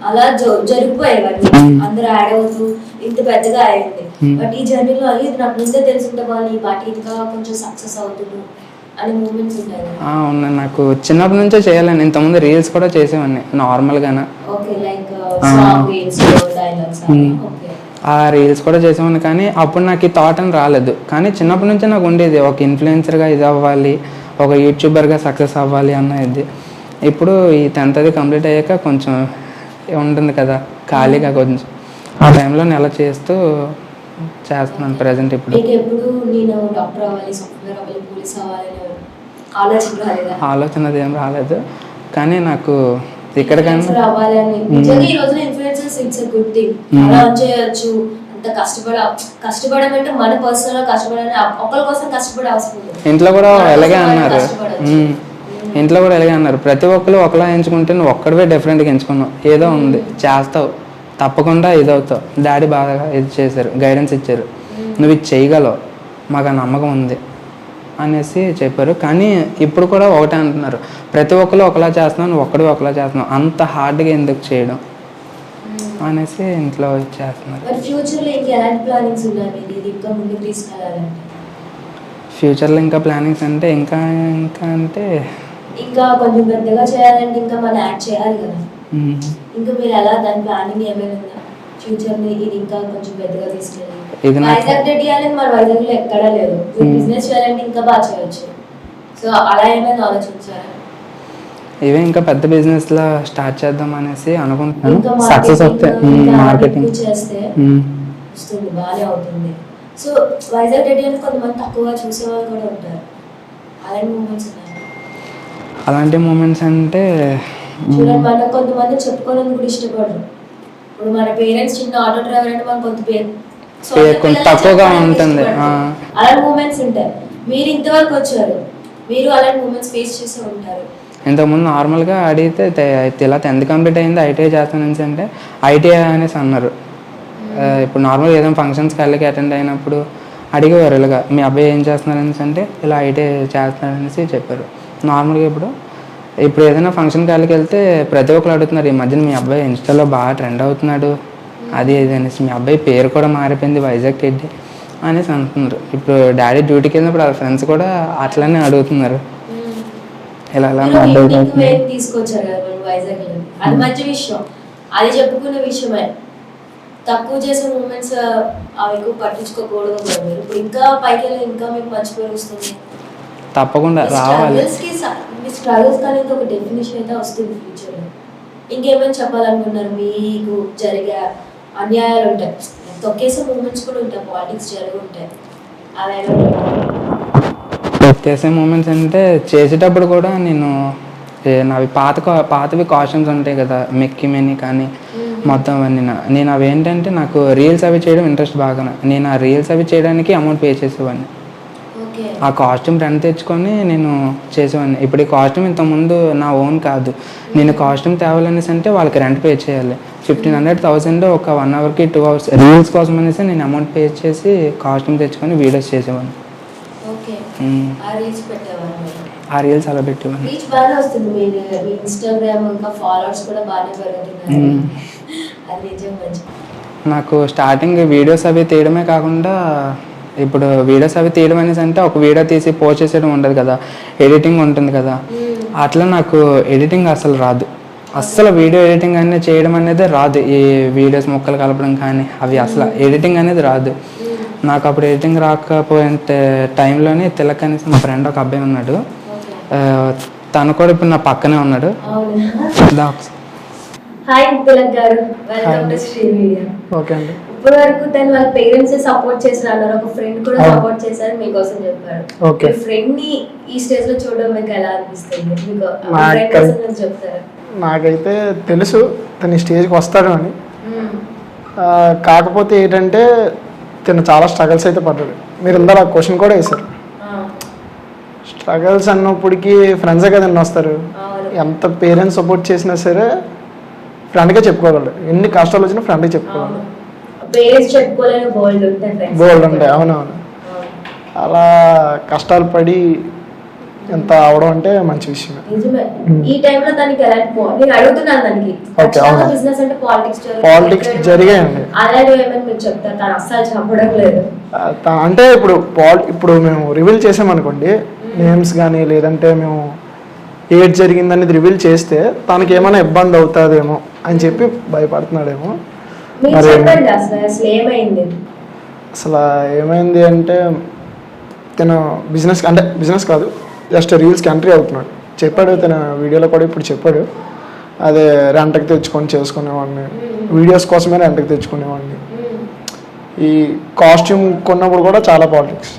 Speaker 1: అలా జరిగిపోయేవాళ్ళు, అందరూ యాడ్ అవుతూ ఇంత పెద్దగా అయ్యింది. బట్ ఈ జర్నీలో ఇది నాకు ముందే తెలుసుంటే వాళ్ళు ఈ పార్టీ ఇంకా కొంచెం సక్సెస్ అవుతుంది అనే మూమెంట్స్ ఉంటాయి.
Speaker 2: అవును, నాకు చిన్నప్పటి నుంచే చేయాలని. ఇంతకుముందు రీల్స్ కూడా చేసేవాడిని నార్మల్గానే.
Speaker 1: Okay, like song reels, dialogues. Okay,
Speaker 2: ఆ రీల్స్ కూడా చేసేవాడిని, కానీ అప్పుడు నాకు ఈ థాట్ అని రాలేదు. కానీ చిన్నప్పటి నుంచే నాకు ఉండేది, ఒక ఇన్ఫ్లుయెన్సర్గా ఇది అవ్వాలి, ఒక యూట్యూబర్గా సక్సెస్ అవ్వాలి అన్నది. ఇప్పుడు ఈ 10th అది కంప్లీట్ అయ్యాక కొంచెం ఉంటుంది కదా ఖాళీగా, కొంచెం ఆ టైంలో నెల చేస్తూ చేస్తున్నాను ప్రజెంట్. ఇప్పుడు ఆలోచన అదేం రాలేదు, కానీ నాకు ఇక్కడికన్నా
Speaker 1: రావాలని. నిజంగా ఈ రోజున influencers it's a good thing, అలా చేయొచ్చు, అంత కష్టపడమంటే మన పర్సనల్ కష్టపడాలి, ఒకరి కోసం కష్టపడే అవసరం లేదు.
Speaker 2: ఇంట్లో కూడా
Speaker 1: మన
Speaker 2: ఎలాగే
Speaker 1: కోసం మనం
Speaker 2: అన్నారు.
Speaker 1: కష్టపడొచ్చు.
Speaker 2: ఇంట్లో కూడా ఎలాగే అన్నారు, ప్రతి ఒక్కరు ఒకలా ఎంచుకుంటే నువ్వు ఒక్కడివే డిఫరెంట్గా ఎంచుకున్నావు, ఏదో ఉంది చేస్తావు, తప్పకుండా ఇదవుతావు. డాడీ బాగా ఇది చేశారు, గైడెన్స్ ఇచ్చారు, నువ్వు ఇది చేయగలవు, మాకు ఆ నమ్మకం ఉంది అనేసి చెప్పారు. కానీ ఇప్పుడు కూడా ఒకటే అంటున్నారు, ప్రతి ఒక్కరు ఒకలా చేస్తున్నావు, నువ్వు ఒక్కడివి ఒకలా చేస్తున్నావు, అంత హార్డ్గా ఎందుకు చేయడం అనేసి ఇంట్లో చేస్తున్నారు.
Speaker 1: ఫ్యూచర్లో ఇంకా ఎలాంటి ప్లానింగ్స్ ఉన్నాయి మీకు, ఇది ఇంకా ముందుకు తీసుకెళ్ళాలంటే?
Speaker 2: ఫ్యూచర్లో ఇంకా ప్లానింగ్స్ అంటే ఇంకా అంటే
Speaker 1: ఇంకా కొంచెం పెద్దగా చేయాలంటే ఇంకా మనం యాడ్ చేయాలి కదా. ఇంకా మీరు ఎలా దాని ప్లానింగ్ ఏమైనా ఉందా ఫ్యూచర్ని ఇది ఇంకా కొంచెం పెద్దగా తీసుకెళ్ళి? వైజాగ్ చేయాలని మన వైజాగ్లో ఎక్కడా లేదు, బిజినెస్ చేయాలంటే ఇంకా బాగా చేయవచ్చు. సో అలా ఏమైనా ఆలోచించారా?
Speaker 2: ఇవే ఇంకా పెద్ద బిజినెస్ లా స్టార్ట్ చేద్దాం అనేసి అనుకుంటున్నాను. సక్సెస్ వస్తే మార్కెటింగ్
Speaker 1: చేస్తే వస్తుంది, బాగానే అవుతుంది. సో వైజాగ్ రెడ్డి అని కొంతమంది తక్కువగా చూసేవాళ్ళు కూడా ఉంటారు, అలాంటి మూమెంట్స్ ఉన్నాయి?
Speaker 2: అలాంటి మూమెంట్స్ అంటే
Speaker 1: చూడండి, మన కొంతమంది చెప్పుకోవాలని కూడా ఇష్టపడరు. ఇప్పుడు మన పేరెంట్స్ చిన్న ఆటో డ్రైవర్ అంటే మనకు కొంత పేరు
Speaker 2: కొంచెం తక్కువగా ఉంటుంది.
Speaker 1: అలాంటి మూమెంట్స్ ఉంటాయి. మీరు ఇంతవరకు వచ్చారు, మీరు అలాంటి మూమెంట్స్ ఫేస్ చేసి ఉంటారు.
Speaker 2: ఇంతకుముందు నార్మల్గా అడిగితే ఇలా 10th కంప్లీట్ అయింది, ఐటీఐ చేస్తానని అంటే ఐటీఐ అనేసి అన్నారు. ఇప్పుడు నార్మల్గా ఏదైనా ఫంక్షన్స్కి వెళ్ళకి అటెండ్ అయినప్పుడు అడిగేవారు, ఇలాగా మీ అబ్బాయి ఏం చేస్తున్నారని అంటే ఇలా ఐటీఐ చేస్తున్నారనేసి చెప్పారు. నార్మల్గా ఇప్పుడు ఏదైనా ఫంక్షన్కి వెళ్ళకి వెళ్తే ప్రతి ఒక్కరు అడుగుతున్నారు, ఈ మధ్యన మీ అబ్బాయి ఇన్స్టాలో బాగా ట్రెండ్ అవుతున్నాడు, అది ఇది అనేసి, మీ అబ్బాయి పేరు కూడా మారిపోయింది వైజాగ్ రెడ్డి అనేసి అంటున్నారు. ఇప్పుడు డాడీ డ్యూటీకి వెళ్ళినప్పుడు వాళ్ళ ఫ్రెండ్స్ కూడా అట్లనే అడుగుతున్నారు, ఇలా
Speaker 1: తీసుకొచ్చారు కదా మనం వైజాగ్. అది మంచి విషయం, అది చెప్పుకునే విషయమే. తక్కువ చేసే మూమెంట్స్ అవి ఎక్కువ పట్టించుకోకూడదు కదా. మీరు ఇప్పుడు ఇంకా పైకి వెళ్ళి ఇంకా మీకు మంచి పేరు వస్తుంది,
Speaker 2: తప్పకుండా రావాలి.
Speaker 1: మీ స్ట్రగుల్స్ అనేది ఒక డెఫినేషన్ అయితే వస్తుంది ఫ్యూచర్లో. ఇంకేమైనా చెప్పాలనుకున్నారు? మీకు జరిగే అన్యాయాలు ఉంటాయి, తొక్కేసే మూమెంట్స్ కూడా ఉంటాయి, పాలిటిక్స్ జరిగి ఉంటాయి, అలా
Speaker 2: చేసే మూమెంట్స్ అంటే చేసేటప్పుడు కూడా నేను నావి పాతవి కాస్ట్యూమ్స్ ఉంటాయి కదా, మెక్కి మెని కానీ మొత్తం అవన్నీ నేను అవి ఏంటంటే నాకు రీల్స్ అవి చేయడం ఇంట్రెస్ట్ బాగా. నేను ఆ రీల్స్ అవి చేయడానికి అమౌంట్ పే చేసేవాడిని, ఆ కాస్ట్యూమ్ రెంట్ తెచ్చుకొని నేను చేసేవాడిని. ఇప్పుడు ఈ కాస్ట్యూమ్ ఇంతకుముందు నా ఓన్ కాదు, నేను కాస్ట్యూమ్ తేవాలనేసి అంటే వాళ్ళకి రెంట్ పే చేయాలి 1500, 1000 ఒక 1 అవర్కి 2 అవర్స్ రీల్స్ కోసం అనేసి నేను అమౌంట్ పే చేసి కాస్ట్యూమ్ తెచ్చుకొని వీడియోస్ చేసేవాడిని. ఆ రీల్స్ అలా పెట్టేవాడిని. నాకు స్టార్టింగ్ వీడియోస్ అవి తీయడమే కాకుండా, ఇప్పుడు వీడియోస్ అవి తీయడం అనేసి అంటే ఒక వీడియో తీసి పోస్ట్ చేసేయడం ఉండదు కదా, ఎడిటింగ్ ఉంటుంది కదా. అట్లా నాకు ఎడిటింగ్ అసలు రాదు, అస్సలు వీడియో ఎడిటింగ్ అనేది చేయడం అనేది రాదు. ఈ వీడియోస్ మొక్కలు కలపడం కానీ అవి అసలు ఎడిటింగ్ అనేది రాదు నాకు. అప్పుడు ఎడిటింగ్ రాకపోయిన టైంలోనే తిలక్ అనేసి మా ఫ్రెండ్ ఒక అబ్బాయి ఉన్నాడు, తను కూడా ఇప్పుడు నా పక్కనే ఉన్నాడు. ఓకే అండి.
Speaker 1: ఇప్పటి వరకు తను వాళ్ళ పేరెంట్స్ సపోర్ట్ చేశారు, ఒక ఫ్రెండ్ కూడా సపోర్ట్ చేశారు, మీకోసం చెప్పారు. ఓకే, ఫ్రెండ్ ని ఈ స్టేజ్ లో చూడడం మీకు ఎలా అనిపిస్తుంది? మీకు చెప్తారా?
Speaker 3: నాకైతే తెలుసు తను స్టేజ్కి వస్తాడు అని, కాకపోతే ఏంటంటే తను చాలా స్ట్రగల్స్ అయితే పడ్డాడు. మీరు ఇందాక క్వశ్చన్ కూడా వేశారు, స్ట్రగల్స్ అన్నప్పటికీ ఫ్రెండ్సే కదండి వస్తారు. ఎంత పేరెంట్స్ సపోర్ట్ చేసినా సరే ఫ్రెండ్కే చెప్పుకోగలరు, ఎన్ని కష్టాలు వచ్చినా ఫ్రెండ్కి చెప్పుకోగలరు. బోల్డ్ ఉంటాయి, అవునవును. అలా కష్టాలు పడి ఎంత అవడం అంటే మంచి విషయం. పాలిటిక్స్ జరిగాయండి. అంటే ఇప్పుడు మేము రివీల్ చేసామనుకోండి నేమ్స్ కానీ, లేదంటే మేము ఏది జరిగిందనేది రివీల్ చేస్తే తనకి ఏమైనా ఇబ్బంది అవుతుందేమో అని చెప్పి భయపడుతున్నాడేమో. మరి అసలు ఏమైంది అంటే తను బిజినెస్ కాదు, జస్ట్ రీల్స్కి ఎంట్రీ అవుతున్నాడు. చెప్పాడు తన వీడియోలో కూడా, ఇప్పుడు చెప్పాడు, అదే రెంట్కి తెచ్చుకొని చేసుకునేవాడిని, వీడియోస్ కోసమే రెంట్కి తెచ్చుకునేవాడిని. ఈ కాస్ట్యూమ్ కొన్నప్పుడు కూడా చాలా పాలిటిక్స్,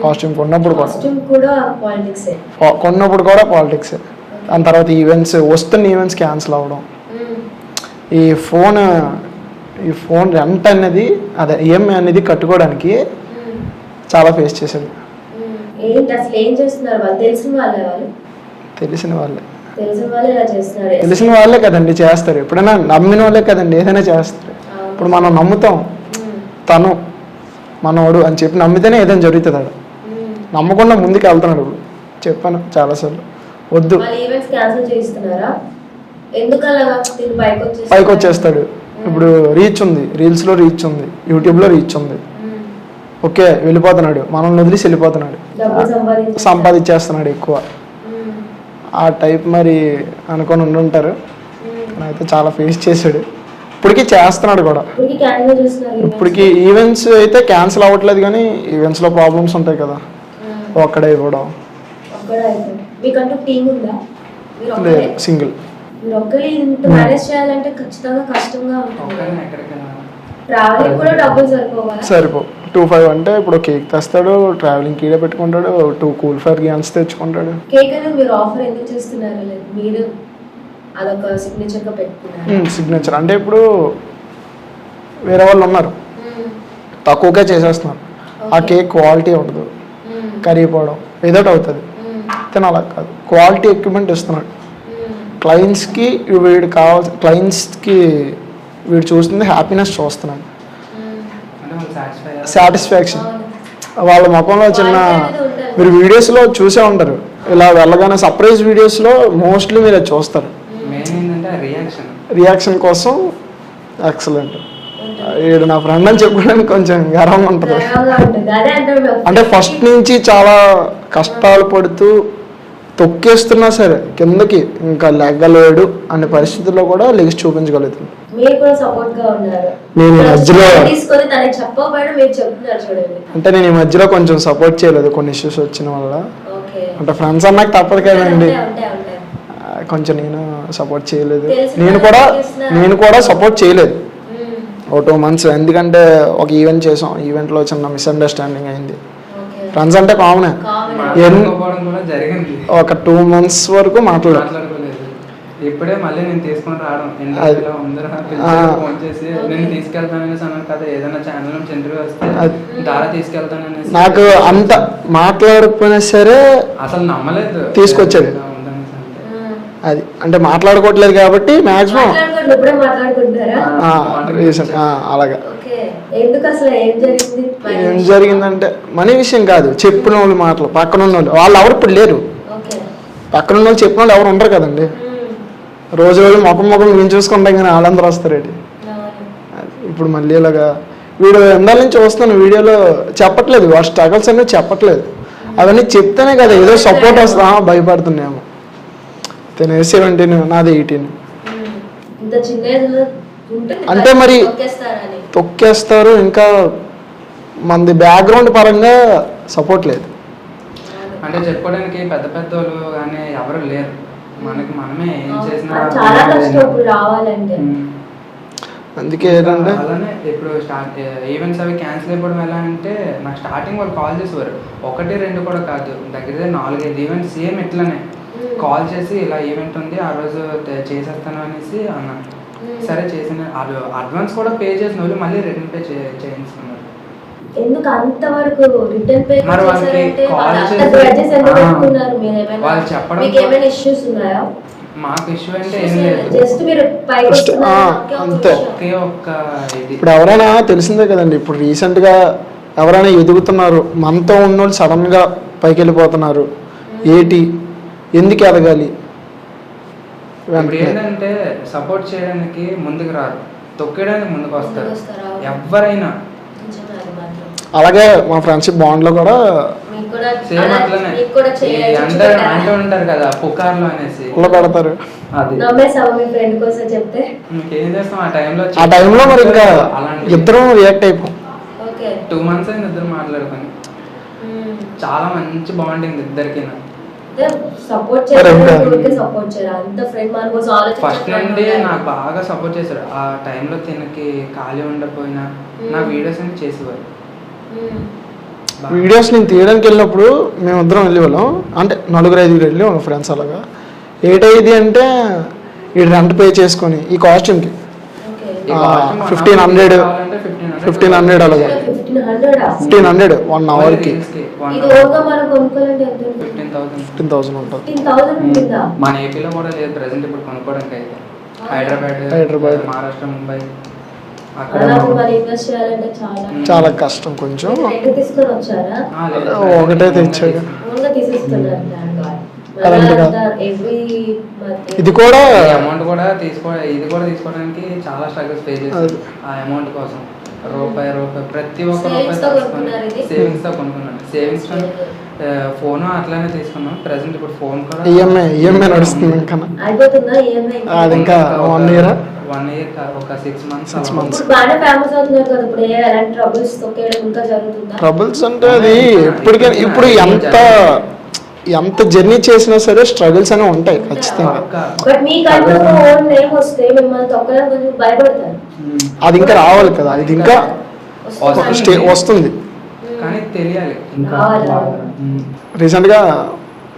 Speaker 3: కాస్ట్యూమ్ కొన్నప్పుడు కూడా పాలిటిక్సే. దాని తర్వాత ఈవెంట్స్ వస్తున్న ఈవెంట్స్ క్యాన్సిల్ అవ్వడం, ఈ ఫోన్ ఈ ఫోన్ రెంట్ అనేది అదే ఈఎంఐ అనేది కట్టుకోవడానికి చాలా ఫేస్ చేశాడు.
Speaker 1: ఏంటి అసలు ఏం చేస్తున్నారు వాళ్ళు? తెలిసిన వాళ్ళే వాళ్ళు?
Speaker 3: తెలిసిన వాళ్ళే
Speaker 1: ఇలా చేస్తున్నారు.
Speaker 3: తెలిసిన వాళ్ళే కదండి చేస్తారు. ఎప్పుడైనా నమ్మిన వాళ్ళే కదండి ఏదైనా చేస్తారు. ఇప్పుడు మనం నమ్ముతాం తను మనోడు అని చెప్పి నమ్మితేనే ఏదైనా జరుగుతుంది. అక్కడ నమ్మకుండా ముందుకు వెళ్తున్నాడు. ఇప్పుడు చెప్పాను చాలాసార్లు వద్దు,
Speaker 1: ఈవెంట్స్ క్యాన్సిల్ చేయిస్తున్నారా? ఎందుకు అలాగా?
Speaker 3: పైకి వచ్చేస్తాడు. ఇప్పుడు రీచ్ ఉంది, రీల్స్లో రీచ్ ఉంది, యూట్యూబ్లో రీచ్ ఉంది, ఓకే వెళ్ళిపోతున్నాడు, మనల్ని వదిలేసి వెళ్ళిపోతున్నాడు, సంపాదించేస్తున్నాడు ఎక్కువ. ఆ టైప్ మరి అనుకొని ఉండుంటారు. అయితే చాలా ఫేస్ చేశాడు, ఇప్పటికీ చేస్తున్నాడు కూడా. ఇప్పటికి ఈవెంట్స్ అయితే క్యాన్సిల్ అవ్వట్లేదు, కానీ ఈవెంట్స్లో ప్రాబ్లమ్స్ ఉంటాయి కదా, ఒక్కడే ఇవ్వడం. లేదు, సింగిల్. సరిపో 2,500 అంటే ఇప్పుడు కేక్ తెస్తాడు, ట్రావెలింగ్ కీడే పెట్టుకుంటాడు, 2 కూల్ ఫైర్ గ్యాన్స్ తెచ్చుకుంటాడు. సిగ్నేచర్ అంటే ఇప్పుడు వేరే వాళ్ళు ఉన్నారు, తక్కువగా చేసేస్తున్నారు, ఆ కేక్ క్వాలిటీ ఉండదు, కరిగిపోవడం ఏదోటి అవుతుంది. తను అలా కాదు, క్వాలిటీ ఎక్విప్మెంట్ ఇస్తున్నాడు క్లయింట్స్కి. వీడు కావాల్సిన క్లయింట్స్కి వీడు చూస్తుంది హ్యాపీనెస్ చూస్తున్నాడు, సాటిస్ఫాక్షన్. వాళ్ళ ముఖంలో చిన్న మీరు వీడియోస్లో చూసే ఉంటారు, ఇలా వెళ్ళగానే సర్ప్రైజ్ వీడియోస్లో మోస్ట్లీ మీరు అది చూస్తారు. రియాక్షన్ కోసం ఎక్సలెంట్. వీడు నా ఫ్రెండ్ అని చెప్పుకోవడానికి కొంచెం గర్వంగా ఉంటుంది. అంటే ఫస్ట్ నుంచి చాలా కష్టాలు పడుతూ తొక్కేస్తున్నా సరే కిందకి ఇంకా లెగ్గలేడు అనే పరిస్థితుల్లో కూడా లెగ్స్ చూపించగలుగుతుంది. నేను ఈ మధ్యలో అంటే నేను ఈ మధ్యలో కొంచెం సపోర్ట్ చేయలేదు కొన్ని ఇష్యూస్ వచ్చిన వల్ల. అంటే ఫ్రెండ్స్ అన్నాక తప్పదు కదండి, కొంచెం నేను సపోర్ట్ చేయలేదు. నేను కూడా సపోర్ట్ చేయలేదు ఒక 2 months. ఎందుకంటే ఒక ఈవెంట్ చేసాం, ఈవెంట్లో చిన్న మిస్అండర్స్టాండింగ్ అయింది. ఫ్రెండ్స్ అంటే కామనే. ఒక 2 months వరకు మాట్లాడలేదు.
Speaker 4: ఇప్పుడే మళ్ళీ నేను తీసుకొని రావడం ఫోన్ చేసి నేను తీసుకెళ్తాననేసి అన్నాను కదా, ఏదైనా ఛానల్ నుంచి ఇంటర్వ్యూ వస్తే దారా తీసుకెళ్తాననేసి.
Speaker 3: నాకు అంత మాట్లాడకపోయినా సరే
Speaker 4: అసలు నమ్మలేదు,
Speaker 3: తీసుకొచ్చాడు. అది అంటే మాట్లాడుకోవట్లేదు కాబట్టి మాక్సిమం అలాగా. ఏం జరిగిందంటే మనీ విషయం కాదు, చెప్పిన వాళ్ళు మాటలు, పక్కన ఉన్న వాళ్ళు ఎవరు ఇప్పుడు లేరు. పక్కన ఉన్న వాళ్ళు చెప్పిన వాళ్ళు ఎవరు ఉండరు కదండి. రోజు ముఖం మేము చూసుకుంటాం కానీ వాళ్ళందరూ వస్తారేంటి. ఇప్పుడు మళ్ళీ ఇలాగా వీడు ఎందాల నుంచి వస్తున్నాను, వీడియోలో చెప్పట్లేదు, వాడు స్ట్రగల్స్ అనేది చెప్పట్లేదు. అవన్నీ చెప్తేనే కదా ఏదో సపోర్ట్ వస్తా. భయపడుతున్నాము. తను 17, నాది 18. అంటే మరి తొక్కేస్తారు. ఇంకా మనది బ్యాక్గ్రౌండ్ పరంగా సపోర్ట్ లేదు.
Speaker 4: అంటే చెప్పుకోవడానికి పెద్ద పెద్ద వాళ్ళు కానీ ఎవరు లేరు, మనకి మనమే ఏం చేసినా.
Speaker 3: అందుకే ఏంటంటే
Speaker 4: అలానే ఇప్పుడు ఈవెంట్స్ అవి క్యాన్సిల్ అయిపోవడం ఎలా అంటే, నాకు స్టార్టింగ్ వాళ్ళు కాల్ చేసేవారు, 1, 2 కూడా కాదు, దగ్గర 4-5 ఈవెంట్స్ సేమ్ ఇట్లానే కాల్ చేసి ఇలా ఈవెంట్ ఉంది ఆ రోజు చేసేస్తాను అనేసి అన్నాను. సరే చేసిన అడ్వాన్స్ కూడా పే చేసిన వాళ్ళు మళ్ళీ రిటర్న్ పే చేయించుకున్నారు.
Speaker 1: ఎందుకు అంతవరకు రిటర్న్ పే
Speaker 4: మరి వాళ్ళకి కాల్ చేసి వాళ్ళు చెప్పడం మాకు ఇష్యూ అంటే ఏం లేదు,
Speaker 3: అంతే.
Speaker 4: ఒక్క ఇది
Speaker 3: ఇప్పుడు ఎవరైనా తెలిసిందే కదండి. ఇప్పుడు రీసెంట్గా ఎవరైనా ఎదుగుతున్నారు, మనతో ఉన్నోళ్ళు సడన్గా పైకి వెళ్ళిపోతున్నారు, ఏంటి ఎందుకు ఎదగాలి?
Speaker 4: ఏంటంటే సపోర్ట్ చేయడానికి ముందుకు రారు, తొక్కడానికి ముందుకు వస్తారు ఎవరైనా.
Speaker 3: అలాగే మా ఫ్రెండ్షిప్ బాండ్ లో కూడా
Speaker 4: సేమ్ అట్లనే అందరూ అంటూ ఉంటారు కదా పుకార్లు అనేసి
Speaker 3: పెడతారు.
Speaker 4: ఇంకేం చేస్తాం ఆ
Speaker 3: టైంలో మరి ఇంకా ఇద్దరం రియాక్ట్ అయిపోయాం.
Speaker 4: 2 months అయింది ఇద్దరు మాట్లాడుకొని, చాలా మంచి బాండింగ్ ఇద్దరికి. ఫస్ట్ నుండి నాకు బాగా సపోర్ట్ చేశారు. ఆ టైంలో తినకి ఖాళీ ఉండకపోయినా నా వీడియోస్ అన్ని చేసేవారు.
Speaker 3: వీడియోస్ నేను తీయడానికి వెళ్ళినప్పుడు మేమిద్దరం వెళ్ళేవాళ్ళం, అంటే 4-5 వెళ్ళి ఫ్రెండ్స్. అలాగా ఏటైంది అంటే ఈ రెంట్ పే చేసుకొని ఈ కాస్ట్యూమ్కి
Speaker 4: ఈ costume
Speaker 3: 1500
Speaker 4: కావాలంటే
Speaker 3: 1500 అలాగా 1500 1 అవర్కి
Speaker 1: ఇది ఓన్గా మనం కొనుక్కోవాలంటే ఎంత ఉంటుంది?
Speaker 4: 15,000
Speaker 3: ఉంటుంది
Speaker 1: 15,000 ఉంటుందా?
Speaker 4: మన ఏపీలో కూడా లేదు ప్రెసెంట్ ఇప్పుడు కొనుక్కోవడానికి అయితే
Speaker 3: హైదరాబాద్.
Speaker 4: మహారాష్ట్ర ముంబై అక్కడ
Speaker 1: అలా మరి ఇన్వెస్ట్ చేయాలంటే చాలా
Speaker 3: చాలా కష్టం కొంచెం.
Speaker 1: ఎక్కడ తీసుకొని వచ్చారా?
Speaker 4: లేదు.
Speaker 3: ఒకటే తెచ్చాక
Speaker 1: ఓన్గా తీసేస్తున్నారు ప్లాన్ కాదు.
Speaker 3: అలాంటి కాదు.
Speaker 1: ఎవ్రీ
Speaker 3: ఇది కూడా
Speaker 4: అమౌంట్ కూడా ఇది కూడా తీసుకోవడానికి చాలా స్ట్రగుల్స్ ఫేస్ చేశారు ఆ అమౌంట్ కోసం. రూపాయి ప్రతి ఒక్క
Speaker 1: Savings తో కొనుక్కున్నారు ఇది?
Speaker 4: సేవింగ్స్ తో కొనుక్కున్నాను. సేవింగ్స్ ఫోన్ అట్లానే తీసుకున్నాం. ప్రెసెంట్ ఇప్పుడు ఫోన్ కూడా
Speaker 3: ఈఎంఐ నడుస్తుంది ఇంకా.
Speaker 1: అయిపోతుందా ఈఎంఐ?
Speaker 3: అది ఇంకా 1 year
Speaker 4: 1 year ఒక 6 months.
Speaker 1: ఇప్పుడు బాగానే ఫేమస్ అవుతున్నారు కదా ఇప్పుడు. ఎలాంటి ట్రబుల్స్ తొక్కేయడం ఇంకా జరుగుతుందా?
Speaker 3: ట్రబుల్స్ అంటే అది ఇప్పుడు ఎంత జర్నీ చేసినా సరే స్ట్రగుల్స్ అనేవి ఉంటాయి ఖచ్చితంగా.
Speaker 1: బట్ మీకంటూ ఓన్ నేమ్ వస్తే మిమ్మల్ని తొక్కడానికి కొంచెం భయపడతారు.
Speaker 3: అది ఇంకా రావాలి కదా, ఇది ఇంకా వస్తుంది.
Speaker 4: కానీ తెలియాలి ఇంకా
Speaker 1: రావాలి.
Speaker 3: రీసెంట్గా